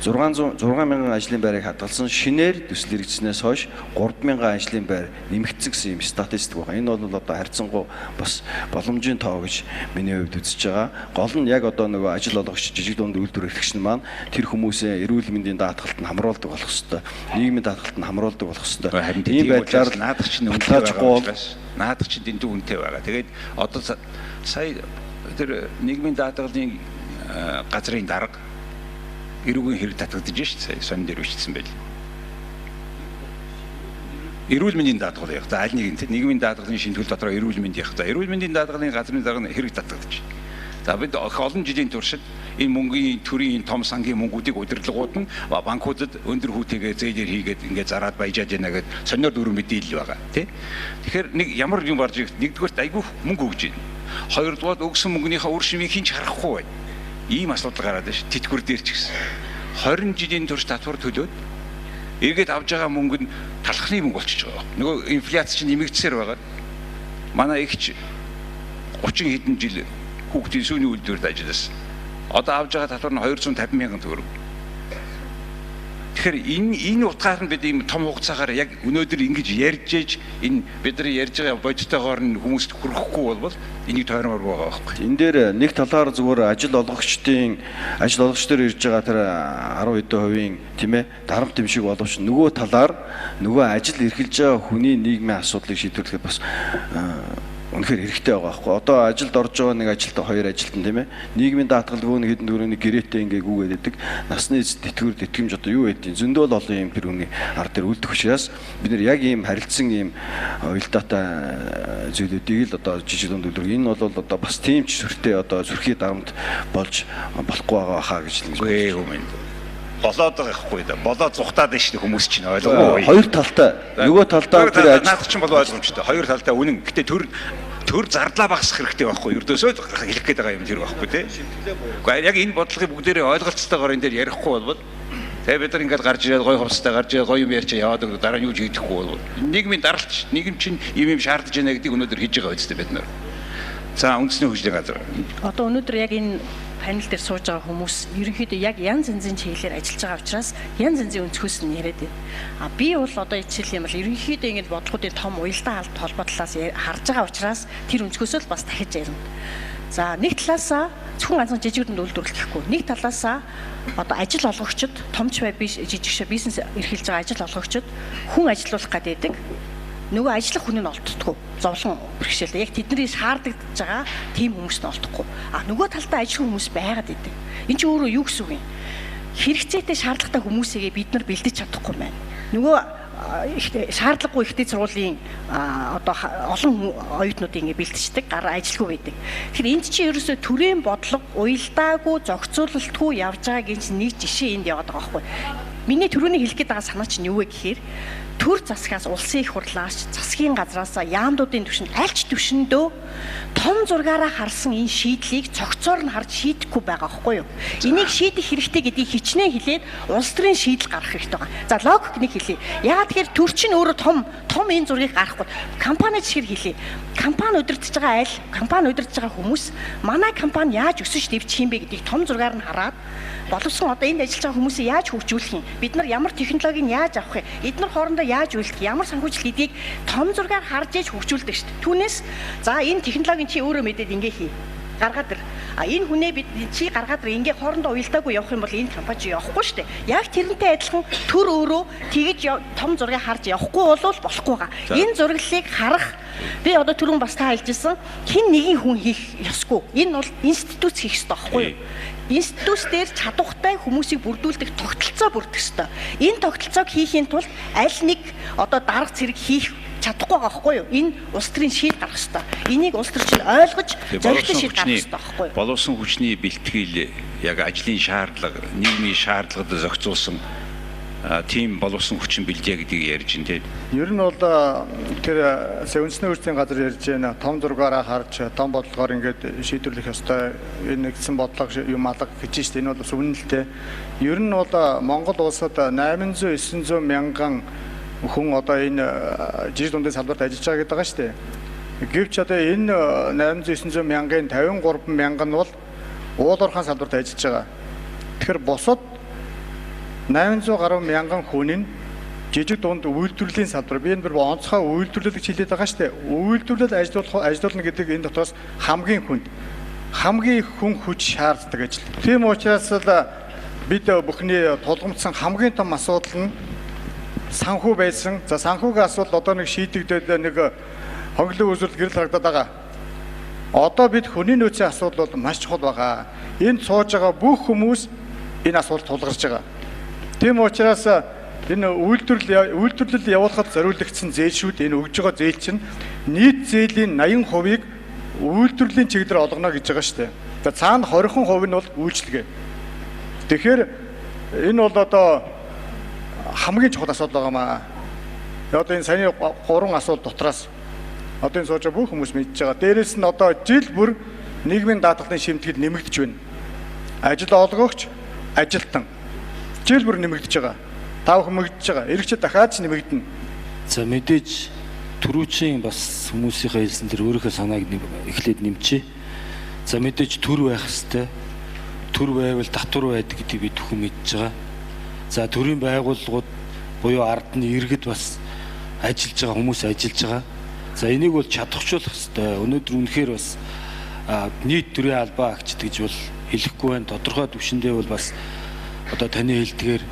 Speaker 8: 6,000 ажлын байрыг хадгалсан шинээр төсөл хэрэгжснээс хойш 3,000 ажлын байр нэмэгдсэн гэсэн юм статистик байна. Энэ бол одоо харьцангуй бас боломжийн тоо гэж миний хувьд үзэж байгаа. Гол нь яг одоо нөгөө ажил олгогч жижиг дунд үйлдвэр эрхлэгч маань тэр хүмүүсээ эрүүл мэндийн даатгалтанд хамруулдаг болох хэвээр, нийгмийн даатгалтанд хамруулдаг болох хэвээр.
Speaker 4: Ийм байдлаар наадах чинь үнэтэй байгаа. Наадах чинь дэндүү үнэтэй байгаа. Тэгээд одоо сая тэр нийгмийн даатгалын газрын дарга эрүүгийн хэрэг татагдаж шүү дээ. Сонин дээр бичсэн байл. Эрүүл мэндийн даатгал яг. За аль нэг нь нийгмийн даатгалын шинтгэл дотор эрүүл мэндийн яг. За эрүүл мэндийн даатгалын газрын дарга хэрэг татагдаж. За бид олон жилийн туршид энэ мөнгөний төрийн том сангийн мөнгүүдийг удирдлагууд нь банкудад өндөр хүүтэйгээ зээлээр хийгээд ингээд зараад баяжаад яана гэд сонир дөрөв мэдээлэл байгаа тий. Тэгэхээр нэг ямар юм барж ирэх нэгдүгээрт айгүй мөнгө өгж байна. Хоёрдугаар өгсөн мөнгөнийхөө үр шимийг хинч харахгүй байна. Ийм асуудал гараад байна ш. Тэтгэвэр дээр ч гэсэн 20 жилийн турш татвар төлөөд эргээд авж байгаа мөнгө нь талхны мөнгө болчихж байгаа. Нөгөө инфляц чинь нэмэгдсээр байгаа. Манай ихч 30 хэдэн жил хүүхдийн сүүний үйлдвэрт ажилласан. Одоо авж байгаа татвар нь 250 мянган төгрөг. Тэгэхээр энэ утгаар нь бид ийм том хугацаагаар яг өнөөдөр ингэж ярьж ээж энэ бидний ярьж байгаа бодитойгоор нь хүмүүст хүрэхгүй болбол энийг тойрмоор байгаа байхгүй.
Speaker 8: Энэ дээр нэг талаар зүгээр ажил олгогчдын ажил олгогчдоор ирж байгаа тэр 10% тийм ээ дарамт юм шиг боловч нөгөө талаар нөгөө ажил эрхэлж байгаа хүний нийгмийн асуудлыг шийдвэрлэхэд бас үнэхээр хэрэгтэй байгаа байхгүй. Одоо ажилд орж байгаа нэг ажилтан хоёр ажилтан тийм ээ. Нийгмийн даатгалгүй нэг хэдэн төгрөгийн гэрээтэй ингээ гүгээд байдаг. Насны тэтгэвэр тэтгэмж одоо юу байдیں۔ Зөндөл олон юм тэр хүний ард дээр үлдэх учраас бид нэр яг ийм харилцсан ийм уялдаатай зүйлүүдийг л одоо жижиг дунд үлдэх. Энэ бол одоо бас тийм ч сүртэй одоо зүрхий дарамт болж болохгүй байгаа хаа гэж нэг
Speaker 4: юм. Болоод байгаа байхгүй да. Болоод зүхтаад байна шүү хүмүүс чинь ойлгоогүй.
Speaker 8: Хоёр талтай. Нөгөө талдаа тэр
Speaker 4: наад чинь бол ойлгомжтой. Хоёр талдаа үнэн. Гэтэ төр зардлаа багасгах хэрэгтэй байхгүй. Ердөөсөө хэлэх гээд байгаа юм тэр байхгүй тий. Гэхдээ яг энэ бодлогыг бүгдээрээ ойлголцоотойгоор энэ дээр ярихгүй болбол тэгээ бид нар ингээд гарч ирээд гой хувцастай гарч ирээд гоё юм ярьж яваад дараа нь юу ч хийхгүй болбол нийгмийн даралч нийгэм чинь юм шаардж байна гэдгийг өнөөдөр хийж байгаа үстэй бид нар. За үндэсний хөгжлийн газар.
Speaker 7: Одоо өнөөдөр яг энэ панел дээр сууж байгаа хүмүүс ерөнхийдөө яг янз янзын чиглэлээр ажиллаж байгаа учраас янз янзын өнцгөөс нь яриад байна. Би бол одоо жишээлх юм бол ерөнхийдөө ингэж бодлогуудын том уялдаа холбоо талаас харж байгаа учраас тэр өнцгөөсөө л бас дахиж ярина. За нэг талаасаа зөвхөн ганцхан жижигхэн үйлдвэрлэл гэхгүй. Нэг талаасаа одоо ажил олгогчид томч бай биш жижигшээ бизнес эрхэлж байгаа ажил олгогчид хүн ажилуулах гэдэг нөгөө ажиллах хүнийг нь олддоггүй. Зовлон бэрхшээлтэй. Яг тэдний шаардлагаж байгаа тийм хүмүүст нь олдохгүй. Нөгөө талдаа ажил хүмүүс байгаад идэг. Энэ чинь өөрөө юу гэсэн үг юм? Хэрэгцээтэй шаардлагатай хүмүүсээгээ бид нар бэлдэж чадахгүй байна. Нөгөө шаардлагагүй ихтэй сургуулийн одоо олон оюутнуудыг ингэ бэлтждэг гар ажилгүй байдаг. Тэгэхээр энд чинь ерөөсөө төрийн бодлого уялдаагүй зохицуулалтгүй явж байгааг нэг жишээ энд яваад байгаа байхгүй. Миний түрүүний хэлэх гээд байгаа санаа чинь юу вэ гэхээр төр засгаас улсын их хурлаас засгийн газраас яамдуудын түвшинд альч түвшиндөө том зургаараа харсан энэ шийдлийг цогцоор нь харж шийдэхгүй байгаа байхгүй юу? Энийг шийдэх хэрэгтэй гэдгийг хичнээн хэлээд улс төрийн шийдэл гаргах хэрэгтэй байгаа. За логик нэг хэлье. Яагаад тэгэхээр төр чинь өөрөө том энэ зургийг гаргахгүй. Компани жишгээр хэлье. Компани удирдах байгаа айл, компани удирдах байгаа хүмүүс манай компани яаж өсөж дэвчих юм бэ гэдгийг том зургаар нь хараад боловсон одоо энд ажиллаж байгаа хүмүүсээ яаж хөгжүүлэх юм? Бид нар ямар технологиг яаж авах юм? Эдгээр хоорондоо яаж үйлдэх? Ямар санхүүжилт гэдгийг том зургаар харж ээж хөгжүүлдэг шүү дээ. Түүнээс за энэ технологийн чи өөрөө мэдээд ингээ хий. Гаргаад ир. Энэ хүнээ бид чи гаргаад ир ингээ хоорондоо уялдаагүй явах юм бол энэ компани чи явахгүй шүү дээ. Яг тэрнтэй адилхан төр өөрөө тэгэж том зургийг харж явахгүй бол болохгүй байгаа. Энэ зураглалыг харах би одоо түрүүн бас та хэлжсэн хэн нэгэн хүн хийх ёсгүй. Энэ бол институт хийх ёстой байхгүй юу? Институт дээр чадвартай хүмүүсийг бүрдүүлдэг тогтолцоо бүрдэх ёстой. Энэ тогтолцоог хийхийн тулд аль нэг одоо дарга зэрэг хийх чадахгүй байгаа байхгүй юу? Энэ улс төрийн шийд гаргах ёстой. Энийг улс төр чинь ойлгож зорилттой шийд гаргах ёстой байхгүй юу?
Speaker 4: Боловсон хүчний бэлтгэл яг ажлын шаардлага, нийгмийн шаардлагад зохицуулсан тийм боловсон хүчин бэлдээ гэдгийг ярьж байна тийм.
Speaker 2: Ер нь бол тэр үндэсний хөгжлийн газар ярьж байна. Том зургаараа харж, том бодлогоор ингээд шийдвэрлэх ёстой. Энэ нэгдсэн бодлого юм алга гэж байна. Энэ бол бас үнэн л дээ. Ер нь бол Монгол улсад 800-900 мянган хүн одоо энэ жижиг дундын салбарт ажиллаж байгаа гэдэг байгаа шүү дээ. Гэвч одоо энэ 800-900 мянган 53 мянган нь бол уул уурхайн салбарт ажиллаж байгаа. Тэгэхээр бусад 800 гаруй мянган хүн нь жижиг дунд үйлдвэрлэлийн салбар. Би энэ бүр онцгой үйлдвэрлэлийг хилээд байгаа шүү дээ. Үйлдвэрлэл ажиллуулна гэдэг энэ дотроос хамгийн хүн хүч шаарддаг ажил. Тийм учраас л бид бүхний тулгамдсан хамгийн том асуудал нь санхүү байсан. За санхүүгийн асуудал одоо нэг шийдэгдээд нэг хонглон үзүүлэлт гэрэл харагдаад байгаа. Одоо бид хүний нөөцийн асуудал бол маш чухал байгаа. Энд сууж байгаа бүх хүмүүс энэ асуудал тулгарч байгаа. Тийм учраас энэ үйлдвэрлэл явуулахад зориулагдсан зээлшүүд энэ өгж байгаа зээл чинь нийт зээлийн 80%-ийг үйлдвэрлэлийн чиглэлээр олгоно гэж байгаа шүү дээ. За цаана 20% нь бол үйлчлэгээ. Тэгэхээр энэ бол одоо хамгийн чухал асуудал байгаамаа. Одоо энэ саяны 3 асуудал дотроос одоо энэ сууж байгаа бүх хүмүүс мэдж байгаа. Дээрээс нь одоо жил бүр нийгмийн даатгалын шимтгэл нэмэгдэж байна. Ажил олгогч, ажилтан жил бүр нэмэгдэж байгаа. 5 нэмэгдэж байгаа. Иргэчид дахиад ч нэмэгдэнэ.
Speaker 5: За мэдээж түрүүчийн бас хүмүүсийнхээ хэлсэн тэр өөрийнхөө санааг эхлээд нэмчээ. За мэдээж төр байх хэвээр. Төр байвал татвар байдаг гэдгийг бид бүхэн мэдж байгаа. За төрийн байгууллагууд буюу ард нь иргэд бас ажиллаж байгаа хүмүүс ажиллаж байгаа. За энийг бол чадахжуулах хэрэгтэй. Өнөөдөр үнэхээр бас нийт төрийн албаа агчид гэж бол хэлэхгүй байна. Тодорхой түвшиндээ бол бас одоо таны хэлдгээр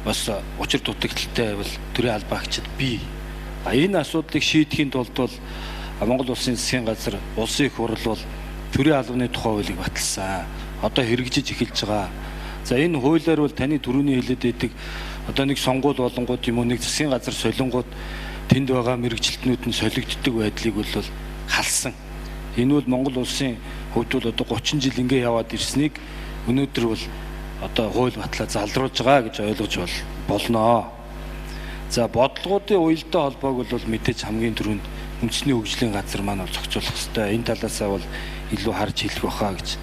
Speaker 5: бас учир дутагдaltaй бол төрийн албаа агчид бий. Энэ асуудлыг шийдэхийн тулд бол Монгол Улсын засгийн газар улсын их хурл бол төрийн албаны тухай хуулийг баталсан. Одоо хэрэгжиж эхэлж байгаа. За энэ хуулиар бол таны түрүүний хэлээд байдаг одоо нэг сонгуул болонгууд юм уу нэг засгийн газар солонгууд тэнд байгаа мэрэгчлэтнүүд нь солигддог байдлыг бол халсан. Энэ бол Монгол Улсын хувьд бол одоо 30 жил ингээ яваад ирснийг өнөөдөр бол одоо хууль батлаа залруулж байгаа гэж ойлгож болно. За бодлогуудын уялдаа холбоог бол мэдээж хамгийн түрүүнд үндэсний хөгжлийн газар маань зохицуулах хэрэгтэй. Энэ талаасаа бол илүү харж хэлэх баха гэж.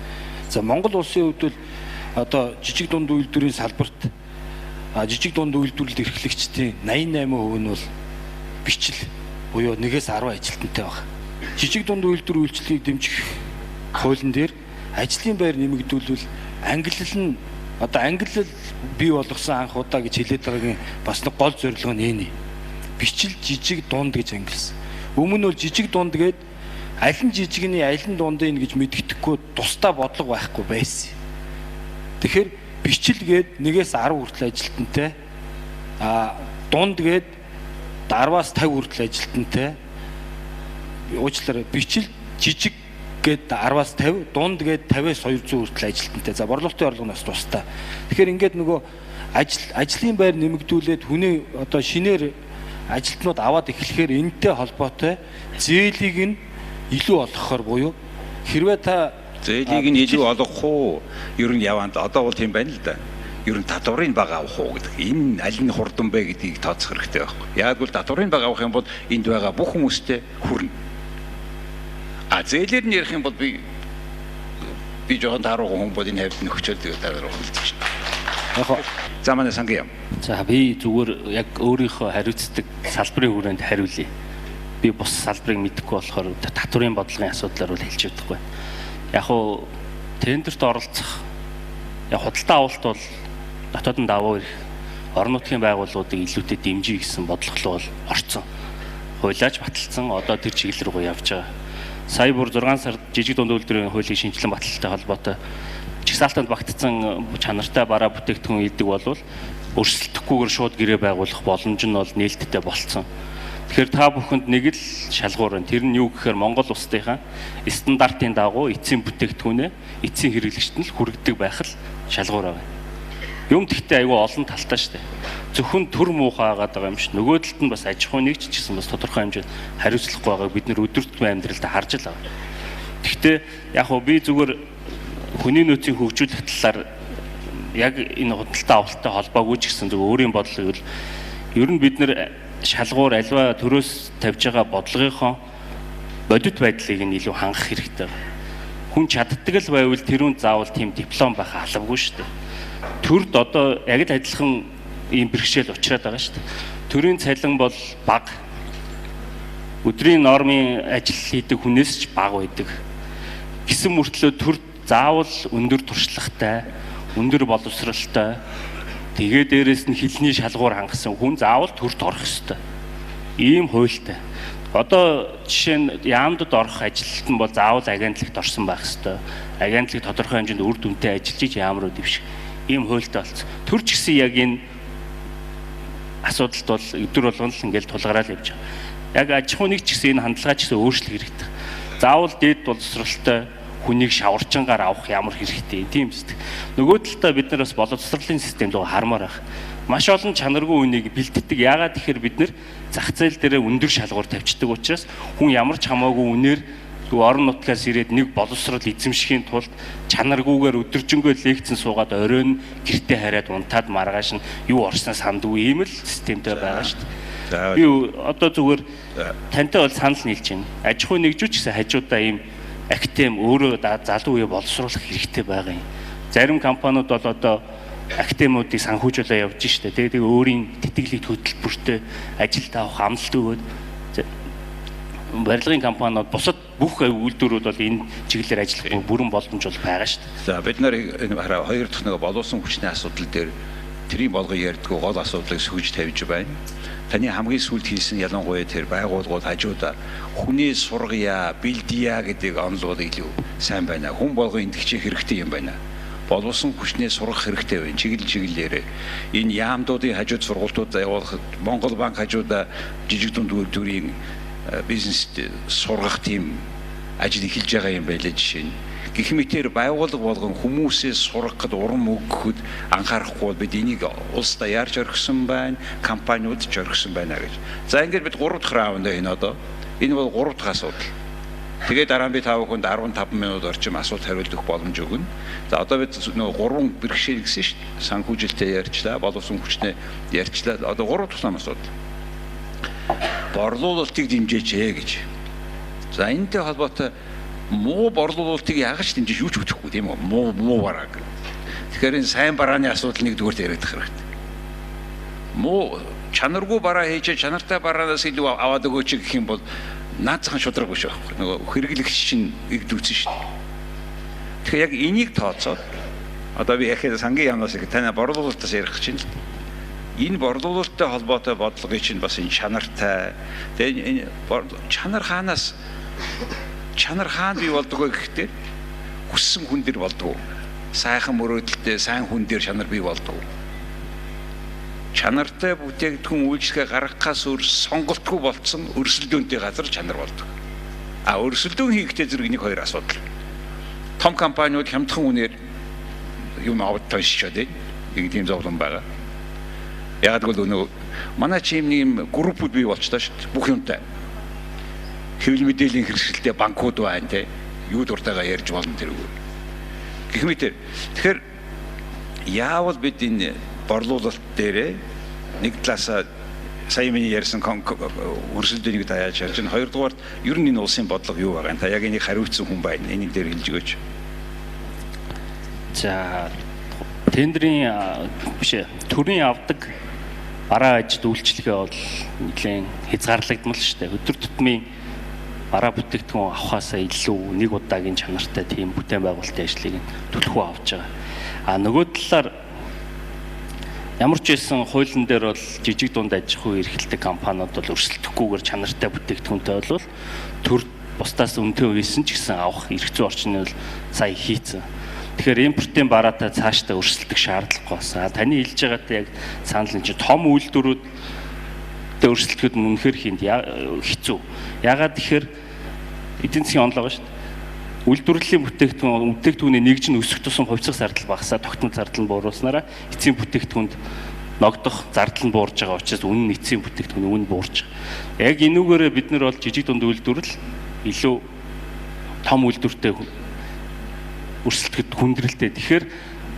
Speaker 5: За Монгол Улсын хувьд бол одоо жижиг дунд үйлдвэрийн салбарт жижиг дунд үйлдвэрлэлд эрхлэгчдийн 88% нь бол бичил буюу 1-10 ажилтнтай байна. Жижиг дунд үйлдвэр үйлчлэгийг дэмжих хуулийн дээр ажлын байр нэмэгдүүлвэл ангиллал нь одоо ангиллал бий болгосон анх удаа гэж хэлээд байгаагийн бас нэг гол зорилго нь энэ. Бичил жижиг дунд гэж ангилсан. Өмнө нь бол жижиг дунд гээд аль нь жижигний аль нь дундын гэж мэддэхгүй тусдаа бодлого байхгүй байсан. Тэгэхээр бичил гээд 1-10 хүртэл ажилтнтай дунд гээд 10-аас 50 хүртэл ажилтнтай уучлаарай бичил жижиг гээд 10-аас 50 дунд гээд 50-аас 200 хүртэл ажилтнтай. За борлуулалтын орлогоноос тусдаа. Тэгэхээр ингээд нөгөө ажлын байр нэмэгдүүлээд хүний одоо шинээр ажилтнууд аваад эхлэхээр энэтэй холбоотой зээлийг нь илүү олгохоор буюу хэрвээ та
Speaker 4: зээлийг нь илүү олгох уу? Ер нь яванд одоо бол тийм байна л да. Ер нь татварын бага авах уу гэдэг. Энэ аль нь хурдан бэ гэдгийг тооцох хэрэгтэй байхгүй. Яг бол татварын бага авах юм бол энд байгаа бүх хүмүүстээ хүрнэ. Зээлээр нь ярих юм бол би жоохон тааруухан хүн бол энэ хавьд нөхчөөл тэгээд таваар хэлж байна. За манай сангийн.
Speaker 6: За би зүгээр яг өөрийнхөө хариуцдаг салбарын хүрээнд хариулъя. Би бус салбарыг мэдэхгүй болохоор татварын бодлогын асуудлаар бол хэлж чадахгүй. Яг уу тендерт оролцох худалдаа авалт бол дотоодын давуу эрх орон нутгийн байгууллагуудыг илүүтэй дэмжиж гэсэн бодлого бол орцсон. Хуулиач баталсан одоо тэр чиглэл рүү явж байгаа. Сая бүр 6 сард жижиг дунд үйлдвэрийн хуулийн шинжилэн баталтай холбоотой чигсаалтанд багтсан чанартай бараа бүтээгдэхүүн идэг болвол өрсөлдөхгүйгээр шууд гэрээ байгуулах боломж нь бол нээлттэй болцсон. Тэгэхээр та бүхэнд нэг л шалгуур байна. Тэр нь юу гэхээр Монгол улсынхаа стандартын дагуу эцсийн бүтээгдэхүүнээ эцсийн хэрэглэгчд нь л хүргэдэг байх л шалгуур байна. Юм тэгтээ айгүй олон талтай шүү дээ. Зөвхөн төр муухай агаад байгаа юм шиг. Нөгөө талд нь бас аж ахуйн нэгж ч гэсэн бас тодорхой хэмжээнд хариуцлахгүй байгааг бид нэр өдөртмөн амьдралдаа харж л байгаа. Гэхдээ яг хөө би зүгээр хүний нөөцийн хөгжүүлэх талаар яг энэ худалдаа авалттай холбоогүй ч гэсэн зөв өөрийн бодлогыг ер нь бид нэр шалгуур альва төрөөс тавьж байгаа бодлогынхоо бодит байдлыг нь илүү хангах хэрэгтэй. Хүн чаддаг л байвал тэрүүнд заавал тийм диплом байх албагүй шүү дээ. Төрд одоо яг л адилхан ийм бэрхшээл учраад байгаа шүү дээ. Төрийн цалин бол бага. Өдрийн нормын ажил хийдэг хүнээс ч бага байдаг. Гэсэн мөртлөө төрд заавал өндөр туршлагатай, өндөр боловсралтай тэгээ дээрэс нь хэлний шалгуур хангасан хүн заавал төрд орох ёстой. Ийм хуультай. Одоо жишээ нь яамдад орох ажилтан бол заавал агентлагт орсон байх ёстой. Агентлаг тодорхой хэмжээнд үр дүнтэй ажиллаж ямар үдэв шиг. Ийм хуультай болсон. Төр ч гэсэн яг энэ асуудалд бол өдөр болгон л ингээл тулгараад явж байгаа. Яг аж ахуйн нэг ч гэсэн энэ хандлагаа ч гэсэн өөрчлөх хэрэгтэй. Заавал дээд боловсралтай хүнийг шаварчангаар авах ямар хэрэгтэй тийм үстэй. Нөгөө талдаа бид нар бас боловсролын системд хармаар байх. Маш олон чанаргүй хүнийг бэлддэг. Яагаад тэгэхээр бид нар зах зээл дээр өндөр шалгуур тавьчихдаг учраас хүн ямар ч хамаагүй үнээр орон нутгаас ирээд нэг боловсрол эзэмшихийн тулд чанаргүйгээр өдөржингөө лекцэн суугаад оройн гэртээ хараад унтаад маргааш нь юу орсноо сандгүй ийм л системтэй байгаа шүү дээ. Би одоо зүгээр тантай бол санал нийлж байна. Аж ахуй нэгжүүч гэсэн хажуудаа ийм актем өөрөө залуу үе боловсруулах хэрэгтэй байгаа юм. Зарим компаниуд бол одоо актемуудыг санхүүжүүлээ явж штэ. Тэгээд өөрийн тэтгэлэг хөтөлбөртэй ажилд авах амлалт өгөөд барилгын компаниуд бусад бүх үйлдвэрүүд бол энэ чиглэлээр ажиллах бүрэн боломж бол байгаа шүү дээ.
Speaker 4: За бид нар хоёр дахь нэг боловсон хүчний асуудал дээр тэрийн болгон ярьдгүй гол асуудлыг сүйж тавьж байна. Таны хамгийн сүүлд хийсэн ялангуяа тэр байгууллагууд хажуудаа хүний сургая, бэлдъя гэдэг онолууд илүү сайн байна. Хүн болгон эндгчээ хэрэгтэй юм байна. Боловсон хүчнээ сургах хэрэгтэй байна. Чиглэлээрээ энэ яамдуудын хажууд сургалтууд явуулах Монгол банк хажуудаа жижиг дунд үйлдвэрийн бизнест сургах тийм ажил эхэлж байгаа юм байлаа жишээ нь. Гэх мэтээр байгууллага болгон хүмүүсээс сурах гэд урам өгөхөд анхаарахгүй бол бид энийг улс даяарч орхисон байна, компаниуд ч орхисон байна гэж. За ингээд бид 3 дахь раунд энэ одоо. Энэ бол 3 дахь асуудал. Тэгээд дараа нь би та бүхэнд 15 минут орчим асуулт хариулт өгөх боломж өгнө. За одоо бид нөгөө 3 бэрхшээл гэсэн шүү дээ. Санхүүжилтээ ярьчлаа, боловсон хүчнээ ярьчлаа. Одоо 3 дахь асуудал. Борлуулалтыг дэмжээч гэж. За энэтэй холбоотой муу борлуулалтыг яагаад ч дэмжиж юу ч өгөхгүй тийм үү? Муу бараг. Тэгэхээр энэ сайн барааны асуудал нэгдүгээр яриад хэрэгтэй. Муу чанаргүй бараа хийж чанартай бараанаас илүү аваад өгөөч гэх юм бол наацхан шудраг биш байхгүй. Нөгөө хэрэглэгч чинь игдүүцэн шүү дээ. Тэгэхээр яг энийг тооцоод одоо би яхаа сангийн яамнаас таны борлуулалтаас ярих гэж байна. Энэ борлуулалттай холбоотой бодлогын чинь бас энэ чанартай. Тэгээ энэ чанар хаанаас чанар хаан бий болдгоо гэхдээ хүссэн хүн дээр болдгоо. Сайхан мөрөөдөлтэй сайн хүн дээр чанар бий болдгоо. Чанартай бүтээгдэхүүн үйлчлэгээ гаргахаас өөр сонголтгүй болцсон өрсөлдөөнтэй газар чанар болдог. Өрсөлдөөн хийхдээ зэрэг нэг хоёр асуудал. Том компаниуд хямдхан үнээр юм аваад тоншчоод нэг тийм зовлон байгаа. Яг л манай чим нэг юм группуд бий болчлаа шүү дээ. Бүх юмтай. Хэвлэл мэдээллийн хэрэгсэлтэй банкуд байна те. Юу дуртайгаа ярьж болно тэргүй. Гэх мэт тэгэхээр яавал бид энэ борлуулалт дээрээ нэг талаасаа сая миний ярьсан өрсөлдөөнийг даяаж харж байна. Хоёрдугаар ер нь энэ улсын бодлого юу байгаа юм? Та яг энийг хариуцсан хүн байна. Энийг дээр хэлж өгөөч.
Speaker 6: За тендерийн биш төрийн авдаг бараа ажил үйлчлэгээ бол нэлээд хязгаарлагдмал шүү дээ. Өдөр тутмын бараа бүтээгдэхүүн авахаасаа илүү нэг удаагийн чанартай тийм бүтээн байгуулалтын ажлыг төлхөө авч байгаа. Нөгөө талаар ямар ч байсан хуулийн дээр бол жижиг дунд аж ахуй эрхэлдэг компаниуд бол өрсөлдөхгүйгээр чанартай бүтээгдэхүүнтэй бол төр бусдаас үнэтэй үйсэн ч гэсэн авах эрх зүйн орчны бол сая хийцэн. Тэгэхээр импортын бараатай цаашдаа өрсөлдөх шаардлагагүй болсон. Таны хэлж байгаатай яг санал нь чи том үйлдвэрүүдтэй өрсөлдөхөд үнэхээр хэцүү. Яагаад тэгэхээр эдийн засгийн онолоо шүү дээ. Үйлдвэрлэлийн бүтээгдэхүүний нэгж нь өсөх тусам хувьцах зардал багасаа тогтмол зардал нь бууруулснараа эцсийн бүтээгдэхүүнд ногдох зардал нь буурж байгаа учраас үнэн нь эцсийн бүтээгдэхүүний үнэ буурж байгаа. Яг энүүгээрээ бид нар бол жижиг дунд үйлдвэрлэл илүү том үйлдвэртэй өрсөлдөхөд хүндрэлтэй. Тэгэхээр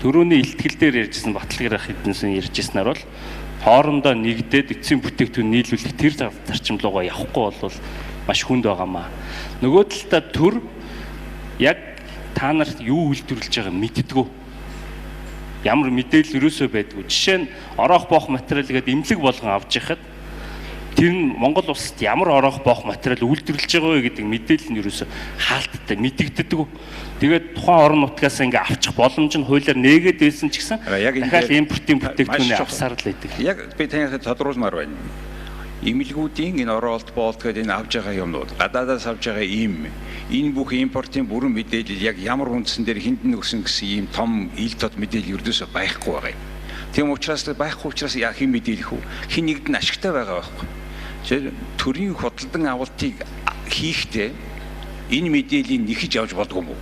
Speaker 6: төрөний илтгэл дээр ярьжсэн баталгаараа хэдэнсэн ярьжсэнаар бол хоорондоо нэгдээд эцсийн бүтээгдэхүүн нийлүүлэх тэр зарчимлуугаа явахгүй бол маш хүнд байгаамаа. Нөгөө талдаа төр яг та нарт юу үйлдвэрлэж байгааг мэддэггүй. Ямар мэдээлэл өрөөсөө байдгүй. Жишээ нь ороох боох материал гэдэг эмнэлэг болгон авч яхад тэр нь Монгол улсад ямар ороох боох материал үйлдвэрлэж байгаа вэ гэдэг мэдээлэл нь ерөөсөө хаалттай мэдэгддэггүй. Тэгээд тухайн орон нутгаас ингээ авчих боломж нь хуулиар нээгээд байсан ч гэсэн дахиад импортын бүтээгдэхүүнээ авсаар л байдаг.
Speaker 4: Яг би танихад тодруулмаар байна. Эмнэлгүүдийн энэ оролт боолт гэдэг энэ авж байгаа юмнууд гадаадаас авж байгаа энэ бүх импортын бүрэн мэдээлэл яг ямар үндсэн дээр хиндэн өгсөн гэсэн ийм том ил тод мэдээлэл ердөөсөө байхгүй байгаа юм. Тийм учраас байхгүй учраас яа хэн мэдээлэх вэ? Хин нэгд нь ашигтай байгаа байхгүй. Тэгэхээр төрийн худалдан авалтыг хийхдээ энэ мэдээллийг нэхэж явж болдгоо юм уу?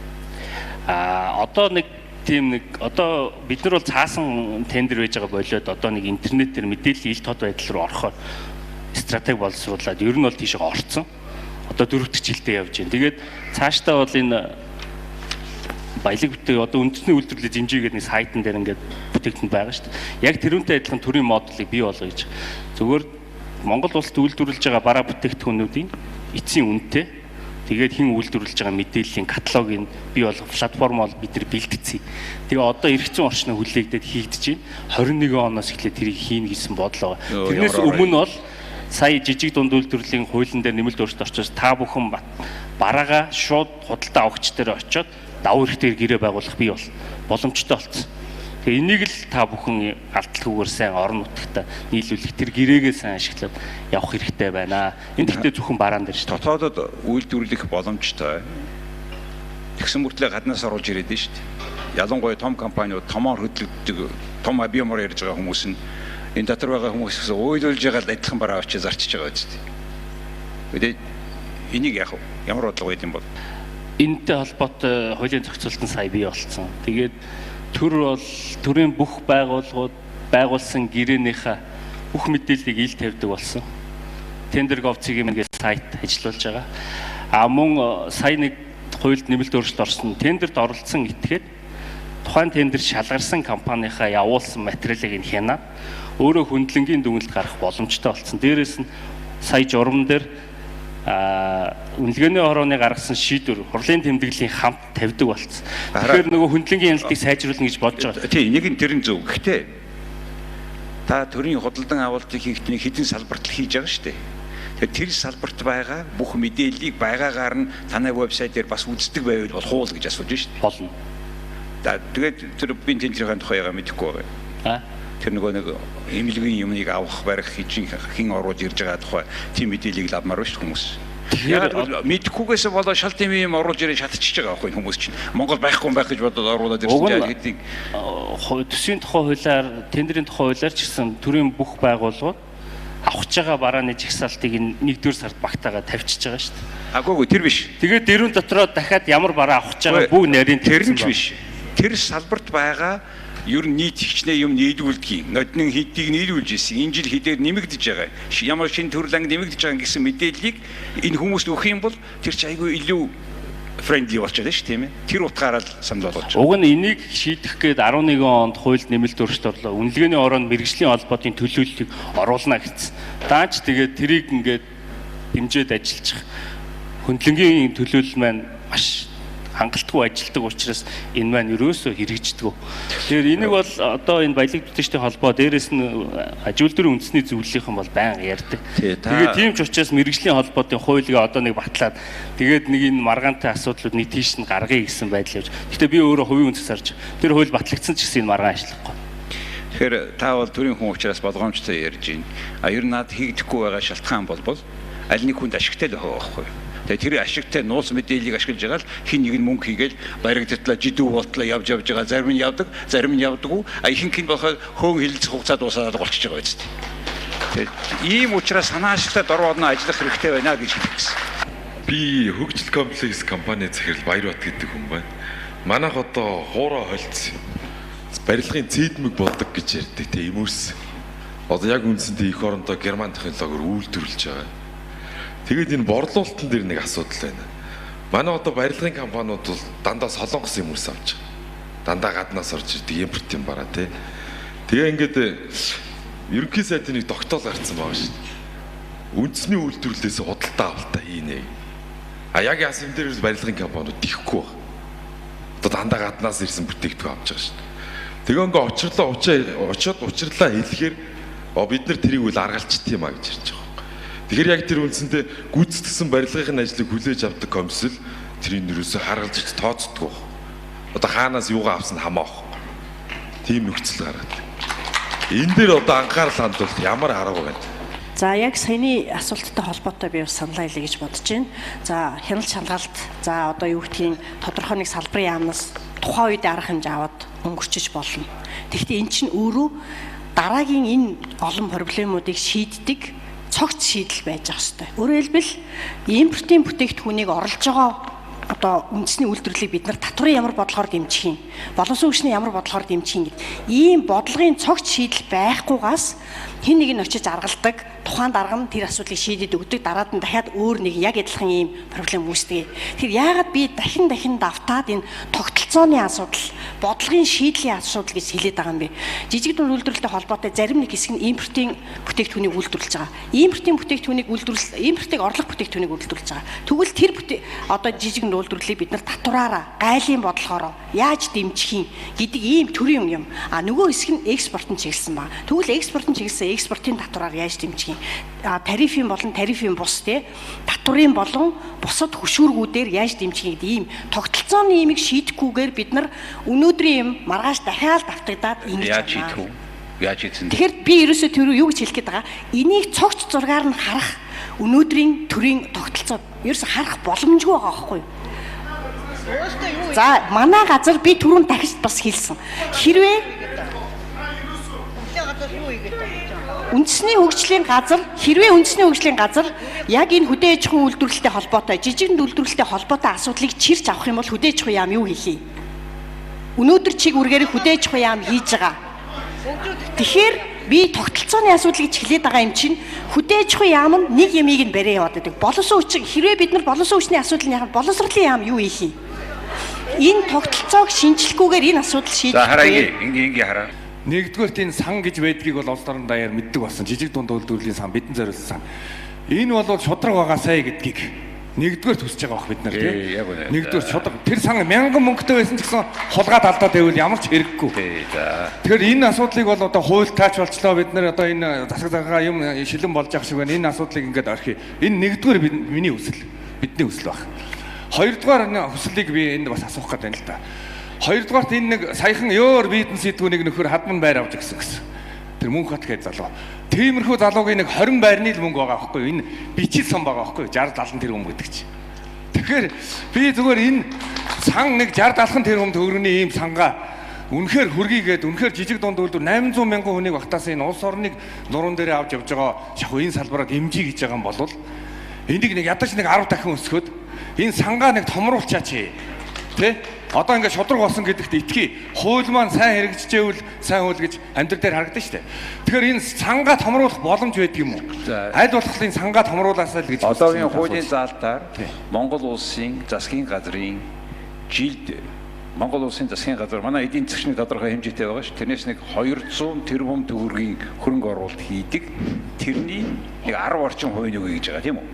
Speaker 6: Одоо нэг тийм нэг одоо бид нар бол цаасан тендер байж байгаа болоод одоо нэг интернетээр мэдээллийн ил тод байдал руу орохоор стратеги боловсруулад ер нь бол тийшээ орцсон. Одоо 4 дахь жилдээ явж байна. Тэгээд цаашдаа бол энэ баялаг бүтээг одоо үндэсний үйлдвэрлэлийн хэмжээгээд нэг сайтан дээр ингээд бүтээгдэхүүн байгаа шүү дээ. Яг тэрүүнтэй адилхан төрийн модулыг бий болгоё гэж. Зөвхөн Монгол улсад үйлдвэрлэж байгаа бараа бүтээгдэхүүнүүдийн эцсийн үнэтэй тэгээд хэн үйлдвэрлэж байгаа мэдээллийн каталогийг бий болгох платформ бол бид нар бэлтгэцээ. Тэгээ одоо эргэцэн орчныг хүлээгдээд хийгдэж байна. 21 оноос эхлээд тэрийг хийнэ гэсэн бодлоо. Тэрнээс өмнө бол сая жижиг дунд үйлдвэрлэлийн хуулийн дээр нэмэлт өөрчлөлт орчоос та бүхэн бараагаа шууд худалдаа авахч дээр очиод давуу эрхтээр гэрээ байгуулах бий боломжтой болсон. Тэгээ энийг л та бүхэн алдталгүйгээр сайн орон нутагта нийлүүлэх тэр гэрээгээ сайн ашиглаад явах хэрэгтэй байна. Энэ гэхдээ зөвхөн бараан дээр шүү дээ.
Speaker 4: Дотоодод үйлдвэрлэх боломжтой. Тэгсэн мөртлөө гаднаас оруулж ирээд нь шүү дээ. Ялангуяа том компаниуд томоор хөдөлгдөг, том объемоор ярьж байгаа хүмүүс нь энэ дотор байгаа хүмүүс уйлуулж байгаа л адилхан бараа авчиж зарчиж байгаа үст. Тэгээд энийг яах вэ? Ямар бодлого байд юм бол?
Speaker 6: Энэтэй холбоотой хуулийн зохицуултын сая бий болсон. Тэгээд төр бол төрийн бүх байгууллагууд байгуулсан гэрээнийхээ бүх мэдээллийг ил тавьдаг болсон. Tender.gov.cg мэнгээ сайт ажиллуулж байгаа. Мөн сая нэг хуульд нэмэлт өөрчлөлт орсон. Тендерт оролцсон этгээд тухайн тендер шалгарсан компанийнхаа явуулсан материалыг нь хянаад өөрөө хөндлөнгийн дүгнэлт гаргах боломжтой болсон. Дээрээс нь сая журам дээр үнэлгээний хорооны гаргасан шийдвэр хурлын тэмдэглэлийн хамт тавьдаг болсон. Тэгэхээр нөгөө хөндлөнгийн хяналтыг сайжруулна гэж бодож байгаа.
Speaker 4: Тийм, нэг нь тэр нь зөв. Гэхдээ та төрийн худалдан авалтыг хийхдээ хэдэн салбарт хийж байгаа шүү дээ. Тэгэхээр тэр салбарт байгаа бүх мэдээллийг байгаагаар нь танай вебсайт дээр бас үздэг байвал хууль гэж асууж шүү дээ.
Speaker 6: Болно.
Speaker 4: Тэгээд тэр бин тендерийн тухайгаа мэдэхгүй байгаа. Тэр нөгөө нэг эмнэлгийн юмныг авах барих хин оруулж ирж байгаа тухай тийм мэдээллийг л авмаар байна шүү хүмүүс. Яг мэдхгүйгээс болоо шал тийм юм оруулж ирээ шатчихж байгаа байхгүй хүмүүс чинь. Монгол байхгүй байх гэж бодоод оруулаад ирсэн гэдэг.
Speaker 6: Төсвийн тухай хуулиар, тендерийн тухай хуулиар ч гэсэн төрийн бүх байгууллагууд авах байгаа барааны жагсаалтыг 1-р сард багтаагаа тавьчихж байгаа шүү дээ.
Speaker 4: Агуугүй тэр биш.
Speaker 6: Тэгээд дэрүүн дотроо дахиад ямар бараа авах байгаа бүгд нарийн
Speaker 4: тэр нь биш. Тэр салбарт байгаа ер нь нийт хичнээн юм нийлүүлдэг. Нодны хэдийг нийлүүлж ирсэн. Энэ жил хэдээр нэмэгдэж байгаа. Ямар шин төрлөнг нэмэгдэж байгаа гэсэн мэдээллийг энэ хүмүүст өгөх юм бол тэр чи айгүй илүү friendly болчиход шүү тийм ээ. Тэр утгаараа л санал болгож байгаа.
Speaker 6: Уг нь энийг шийдэх гээд 11 онд хуульд нэмэлт өөрчлөлт орлоо. Үнэлгээний ороонд мэргэжлийн холбоотын төлөөллийг оруулна гэсэн. Даанч тэгээд тэрийг ингээд дэмжиж ажиллаж хөндлөнгийн төлөөлөл маань маш хангалтгүй ажилтдаг учраас энэ маань ерөөсөө хэрэгждэг. Тэгэхээр энийг бол одоо энэ баялаг бүтээгчдийн холбоо дээрээс нь аж үйлдвэрийн үндэсний зөвлөлийнхэн бол байнга ярьдаг. Тэгээд тийм ч учраас мэргэжлийн холбоотын хуулийг одоо нэг батлаад тэгээд нэг энэ маргаантай асуудлууд нэг тийш нь гаргая гэсэн байдал явж. Гэтэ би өөрөө хувийн үндэс харж тэр хууль батлагдсан ч гэсэн энэ маргаан ажиллахгүй.
Speaker 4: Тэгэхээр та бол төрийн хүн учраас болгоомжтой ярьж байна. Ер нь над хийгдэхгүй байгаа шалтгаан болбол аль нэг хүнд ашигтай л байгаа байхгүй юу? Тэгээ тэр ашигтай нууц мэдээллийг ашиглаж байгаа л хин нэг нь мөнгө хийгээл баригдатлаа жидүү болтлоо явж байгаа. Зарим нь явдаг, зарим нь явдаггүй. Ихэнх нь бохоо хөөн хилэлцэх хугацаа дуусаад болчихж байгаа биз дээ. Тэгээ ийм учраас санаа ашигтай дорвоодно ажиллах хэрэгтэй байна гэж хэлэх гэсэн.
Speaker 9: Би хөгжил комплекс компани захирал Баярбат гэдэг хүн байна. Манайх одоо хуурай холц барилгын цэдмэг болдог гэж ярьдаг тийм имүрс. Одоо яг үндсэндээ их орондоо герман технологиор үйлдвэрлэж байгаа. Тэгээд энэ борлуулалтын дээр нэг асуудал байна. Манай одоо барилгын компаниуд бол дандаа солонгос имүрс авч байгаа. Дандаа гаднаас орж ирдэг импорт юм бараа тий. Тэгээ ингээд ерөнхий сайдын нэг тогтоол гарцсан байгаа шүү дээ. Үндэсний үйлдвэрлэлээс худалдаа авалтаа хийнэ. Яг яасан дээр барилгын компаниуд ихгүй байна. Одоо дандаа гаднаас ирсэн бүтээгдэхүүн авч байгаа шүү дээ. Тэгээ ингээд учирлаа хэлэхээр бид нар тэрийг үл аргалчт юм а гэж ярьж байгаа. Тэгэхээр яг тэр үндсэндээ гүйцэтгсэн барилгын ажлыг хүлээж авдаг комиссэл тэрийг нэрөөсөө харгалж тооцдог баг. Одоо хаанаас юугаа авсан хамаах. Тийм нөхцөл гараад. Энэ дээр одоо анхаарал хандуулах ямар арга байна?
Speaker 7: За яг саяны асуулттай холбоотой би бас саналаа хэлье гэж бодож байна. За хяналт шалгалт, за одоо юу гэдгийг тодорхой нэг салбарын яамнаас тухайн үед арга хэмжээ аваад өнгөрчиж болно. Тэгэхдээ эн чинь өөрөө дараагийн энэ олон проблемуудыг шийддэг цогц шийдэл байж байгаа хэвээр. Өөрөөр хэлбэл импортын бүтээгдэхүүнийг оруулж байгаа одоо үндэсний үйлдвэрлэлийг бид нар татварын ямар бодлогоор дэмжих юм, боловсон хүчний ямар бодлогоор дэмжих юм гэд ийм бодлогын цогц шийдэл байхгүйгаас хэн нэг нь очиж аргалдаг, тухайн дарга нь тэр асуудлыг шийдэд өгдөг, дараад нь дахиад өөр нэг яг адилхан ийм проблем үүсдэг. Тэгэхээр яагаад би дахин давтаад энэ тогтолцооны асуудал, бодлогын шийдлийн асуудал гэж хэлээд байгаа юм бэ? Жижиг дунд үйлдвэрлэлтэй холбоотой зарим нэг хэсэг нь импортын бүтээгдэхүүнийг үйлдвэрлэж байгаа. Импортыг орлого бүтээгдэхүүнийг үйлдвэрлэж байгаа. Тэгвэл тэр одоо жижиг дунд үйлдвэрлэлийг бид нар татвараараа, гайлын бодлохоор яаж дэмжих юм гэдэг ийм төрлийн юм. А нөгөө хэсэг нь экспортын чиглэсэн байна. Тэгвэл экспортын чиглэсэн экспортын татвараар яаж дэмжих юм? Тарифын болон тарифын бус татварын болон бусад хөшүүргүүдээр яаж дэмжих гэдэг ийм тогтолцооны имийг шийдэхгүйгээр бид нар өнөөдрийн юм маргааш дахиад давтагдаад ингэж байна.
Speaker 4: Яаж хийсэн?
Speaker 7: Тэгэхээр би ерөөсөө тэр юу гэж хэлэх гээд байгаа? Энийг цогц зургаар нь харах өнөөдрийн төрийн тогтолцоо ерөөсөө харах боломжгүй байгаа байхгүй юу? За манай газар би түрүүн дахиж бас хэлсэн. Хэрвээ үндэсний хөгжлийн газар яг энэ хөдөө аж ахуйн үйлдвэрлэлтэй холбоотой, жижиг үйлдвэрлэлтэй холбоотой асуудлыг чирч авах юм бол хөдөө аж ахуйн яам юу хийх юм? Өнөөдөр чиг үргээр хөдөө аж ахуйн яам хийж байгаа. Тэгэхээр би тогтолцооны асуудлыг хэлээд байгаа юм чинь хөдөө аж ахуйн яам нь нэг ямиг нь барай яваад байдаг. Боловсон хүч хэрвээ бид нар боловсон хүчний асуудлыг яхад боловсролын яам юу хийх юм? Энэ тогтолцоог шинжилэхгүйгээр энэ асуудал шийдэх.
Speaker 4: За хараа ингээ хараа.
Speaker 5: Нэгдүгээрт энэ сан гэж байдгийг бол улс орон даяар мэддэг болсон. Жижиг дунд үйлдвэрлэлийн сан, бидэн зориулсан сан. Энэ бол шудраг байгаа сая гэдгийг нэгдүгээрт хүсэж байгаа бох бид нар тийм. Нэгдүгээр шудраг. Тэр сан 1000 мөнгөтэй байсан ч гэсэн хулгаад алдаад байвал ямар ч хэрэггүй. Тэгэхээр энэ асуудлыг бол одоо хууль таач болчлоо бид нар одоо энэ засаг захаа юм шилэн болж явах шиг байна. Энэ асуудлыг ингээд орхи. Энэ нэгдүгээр миний хүсэл. Бидний хүсэл баг. Хоёрдугаар хүслийг би энд бас асуух гэдэг юм л да. Хоёрдугаарт энэ нэг саяхан ёор бидэн сэтгүүнийг нөхөр хадман байр авч гисэн гэсэн. Тэр Мөнхбат гээд залуу. Тиймэрхүү залуугийн нэг 20 байрны л мөнгө байгаа байхгүй юу? Энэ бичил сон байгаа байхгүй юу? 60 70 тэрбум гэдэг чи. Тэгэхээр би зүгээр энэ сан нэг 60 70 тэрбум төгрөгийн ийм сангаа үнэхээр хөргийгээд үнэхээр жижиг дунд үйлдвэр 800 мянган хүнийг багтаas энэ улс орныг нуруунд дээр авч явж байгаа шахуу энэ салбараа дэмжиж гэж байгаа юм бол энийг нэг ядаж нэг 10 дахин өсгөхөд энэ сангаа нэг томруулчаач тий? Одоо ингээд шудраг болсон гэдэгт итгий. Хууль маань сайн хэрэгжижээвэл сайн хууль гэж амьдрал дээр харагдана шүү дээ. Тэгэхээр энэ сангаа томруулах боломж байдаг юм уу? Аль болох энэ сангаа томруулаасаа л гэж.
Speaker 4: Одоогийн хуулийн заалтаар Монгол улсын засгийн газрын жилд Монгол улсын засгийн газар манай эдийн засгийн тодорхой хэмжээтэй байгаа ш. Тэрнээс нэг 200 тэрбум төгрөгийн хөрөнгө оруулалт хийдэг. Тэрний нэг 10 орчим хувийн өгье гэж байгаа тийм үү?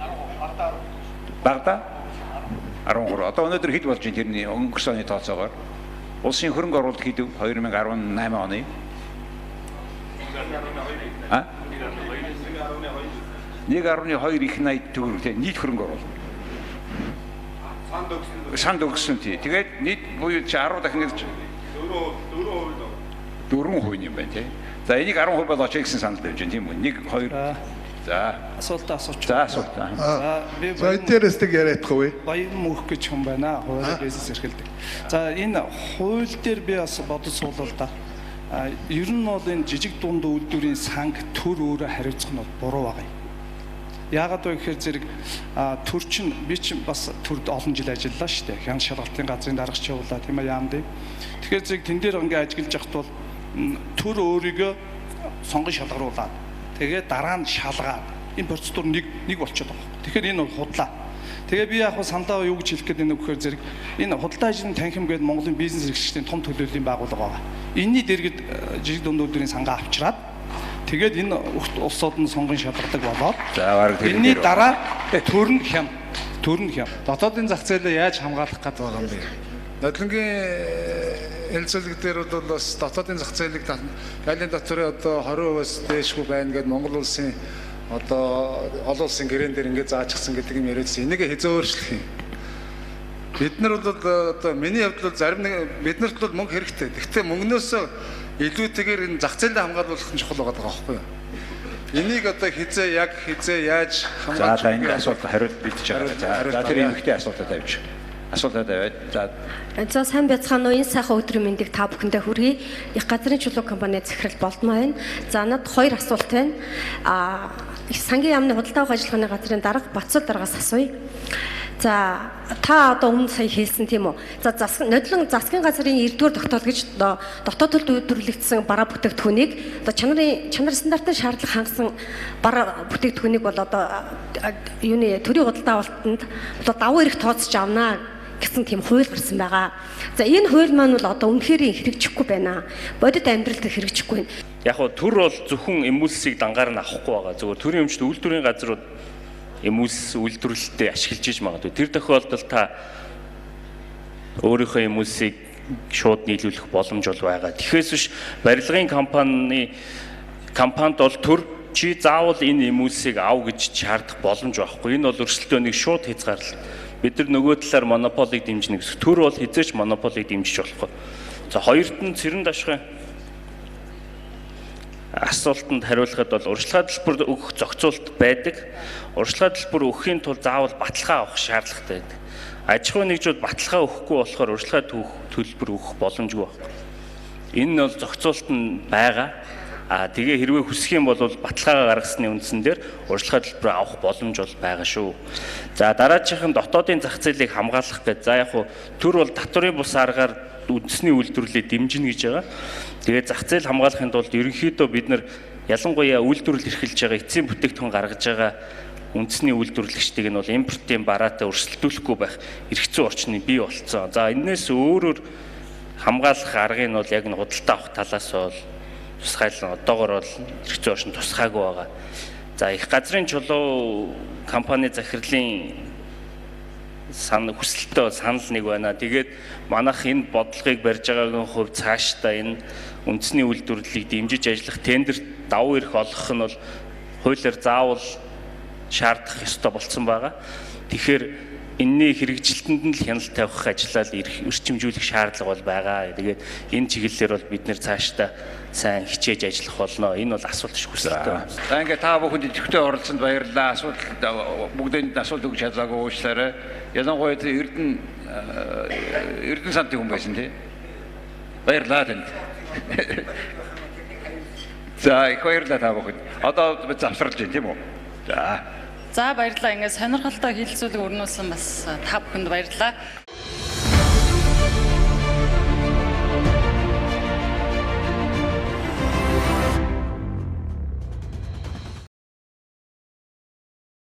Speaker 4: 10 багада 13. Одоо өнөөдөр хэд болж байна тэрний өнгөрсөн оны тооцоогоор? Улсын хөрөнгө оруулалт хийдэг 2018 оны. 1.2 их 80 төгрөг тийм нийт хөрөнгө оруулалт. Санд өгсөн тий. Тэгээд нийт буюу 10 дахин 4% юм байна тий. За энийг 10% болооч гэсэн санал тавьж байна тийм үү? 1 2 За
Speaker 10: асуултаа асууч.
Speaker 4: За асуултаа.
Speaker 10: За
Speaker 11: интересдэг яриадахгүй.
Speaker 10: Баян мөнх гэж хүн байна. Хууль бизнес эрхэлдэг. За энэ хууль дээр би бас бодож суулаа л да. Ер нь бол энэ жижиг дунд үйлдвэрийн санг төр өөрө хариуцах нь буруу байгаа юм. Яагаад вэ гэхээр зэрэг төр чинь би чинь бас төрд олон жил ажиллаа шүү дээ. Хян шалгалтын газрын даргач явуулаа тийм ээ яам дээ. Тэгэхээр зэрэг тэн дээр ингээ ажиллаж явахт бол төр өөрийгөө сонгон шалгаруулаад тэгээд дараа нь шалгаад энэ процедур нэг болчиход байгаа. Тэгэхээр энэ бол худлаа. Тэгээ би яг сандаа юу гэж хэлэх гээд байна вэ гэхээр зэрэг энэ худалдаа ажлын танхим гэдэг Монголын бизнес эрхлэгчдийн том төлөөллийн байгууллага байгаа. Энийний дэргэд жижиг дунд үйлдвэрийн сангаа авчираад тэгээд энэ улсууд нь сонгон шалгадаг болоод энэний дараа төр нь хям.
Speaker 11: Дотоодын зах зээлээ яаж хамгаалах гэдэг байгаа юм бэ? Нодлонгийн хэлцүүлэг дээр бол бас дотоодын зах зээлийг гайлын доторын одоо 20%-аас дээшгүй байна гэдээ Монгол улсын одоо олон улсын гэрээн дээр ингээд заажчихсан гэдэг юм яриадсан. Энийг хэзээ өөрчлөх юм? Бид нар бол одоо миний хувьд бол зарим нэг биднэрт бол мөнгө хэрэгтэй. Гэхдээ мөнгнөөс илүүтэйгээр энэ зах зээлээ хамгаалуулах нь чухал байгаа байхгүй юу? Энийг одоо хизээ яаж хамгаалж
Speaker 4: За энэ асуулт хариулт бэлдэж байгаа. За тэр эмэгтэй асуултаа тавьж. Асуултаа тавиад
Speaker 12: за сайн байцгаана уу, энэ сайхан өдрийн мэндийг та бүхэндээ хүргэе. Их газрын чулуу компани захирал болдмоо байна. За надад 2 асуулт байна. Сангийн яамны худалдаа авах ажиллагааны газрын дарга Батцал даргаас асууя. За та одоо өмнө сая хэлсэн тийм үү. За нодлон засгийн газрын 9-р тогтоол гэж дотоодд үйлдвэрлэгдсэн бараа бүтээгдэхүүнийг одоо чанар стандартын шаардлага хангасан бараа бүтээгдэхүүнийг бол одоо юуны төрийн худалдаа авалтанд одоо давуу эрх тооцож авнаа гэсэн тийм хууль гарсан байгаа. За энэ хууль маань бол одоо үнэхээр хэрэгжихгүй байна. Бодит амьдралд хэрэгжихгүй.
Speaker 6: Яг нь төр бол зөвхөн эмүүлсийг дангаар нь авахгүй байгаа. Зөвхөн төрийн өмчт үйлдвэрийн газрууд эмүүлс үйлдвэрлэлтэд ашиглаж иж магадгүй. Тэр тохиолдолд та өөрийнхөө эмүүлсийг шууд нийлүүлэх боломж бол байгаа. Тэгэхээс биш барилгын компанид бол төр чи заавал энэ эмүүлсийг ав гэж шаардах боломж байхгүй. Энэ бол өрсөлдөөнийг шууд хязгаарлалт. Бид нар нөгөө талаар монополийг дэмжинэ гэсэн. Төр бол хизээч монополийг дэмжиж болохгүй. За хоёрт нь цэрэн дашгын асуултанд хариулахад бол урьдчилгаа төлбөр өгөх зохицуулт байдаг. Урьдчилгаа төлбөр өгөхийн тулд заавал баталгаа авах шаардлагатай байдаг. Аж ахуйн нэгжүүд баталгаа өгөхгүй болохоор урьдчилгаа төлбөр өгөх боломжгүй байна. Энэ нь бол зохицуулт нь байгаа. Тэгээ хэрвээ хүсэх юм бол баталгаагаа гаргасны үндсэн дээр урьдчилгаа төлбөр авах боломж бол байгаа шүү. За дараагийн дотоодын зах зээлийг хамгаалах гэж за яг хуу төр бол татврын бус аргаар үндэсний үйлдвэрлэлийг дэмжинэ гэж байгаа. Тэгээд зах зээл хамгаалахын тулд ерөнхийдөө бид нар ялангуяа үйлдвэрлэл эрхэлж байгаа эцсийн бүтээгдэхүүн гаргаж байгаа үндэсний үйлдвэрлэгчдийг нь бол импортын бараатай өрсөлдүүлэхгүй байх эрх зүйн орчныг бий болцсон. За энэс өөрөөр хамгаалах аргыг нь бол яг нь худалдаа авах талаас бол тусгайлан одоогор бол эрх зүйн орчин тусгаагүй байгаа. За их газрын чулуу компани захирлын хүсэлттэй санал нэг байна. Тэгээд манайх энэ бодлогыг барьж байгаагийн хувьд цаашдаа энэ үндэсний үйлдвэрлэлийг дэмжиж ажиллах тендерт давуу эрх олгох нь бол хуулиар заавал шаардах ёстой болсон байгаа. Тэгэхээр энэний хэрэгжилтэнд нь л хяналт тавих ажиллаа өрчимжүүлэх шаардлага бол байгаа. Тэгээд энэ чиглэлээр бол бид нэр цаашдаа сайн хичээж ажиллах болно. Энэ бол асуулт шиг хүсэлтэй.
Speaker 4: За ингээд та бүхэнд идэвхтэй оролцсонд баярлалаа. Бүгдэнд асуулт өгч чадаагүй уучлаарай. Ялангуяа Эрдэнэ сантын хүн байсан тий. Баярлалаа танд. За их баярлалаа та бүхэнд. Одоо завсарлаж байна тийм үү? За.
Speaker 1: За баярлалаа. Ингээд сонирхолтой хэлэлцүүлэг өрнүүлсэн бас та бүхэнд баярлалаа.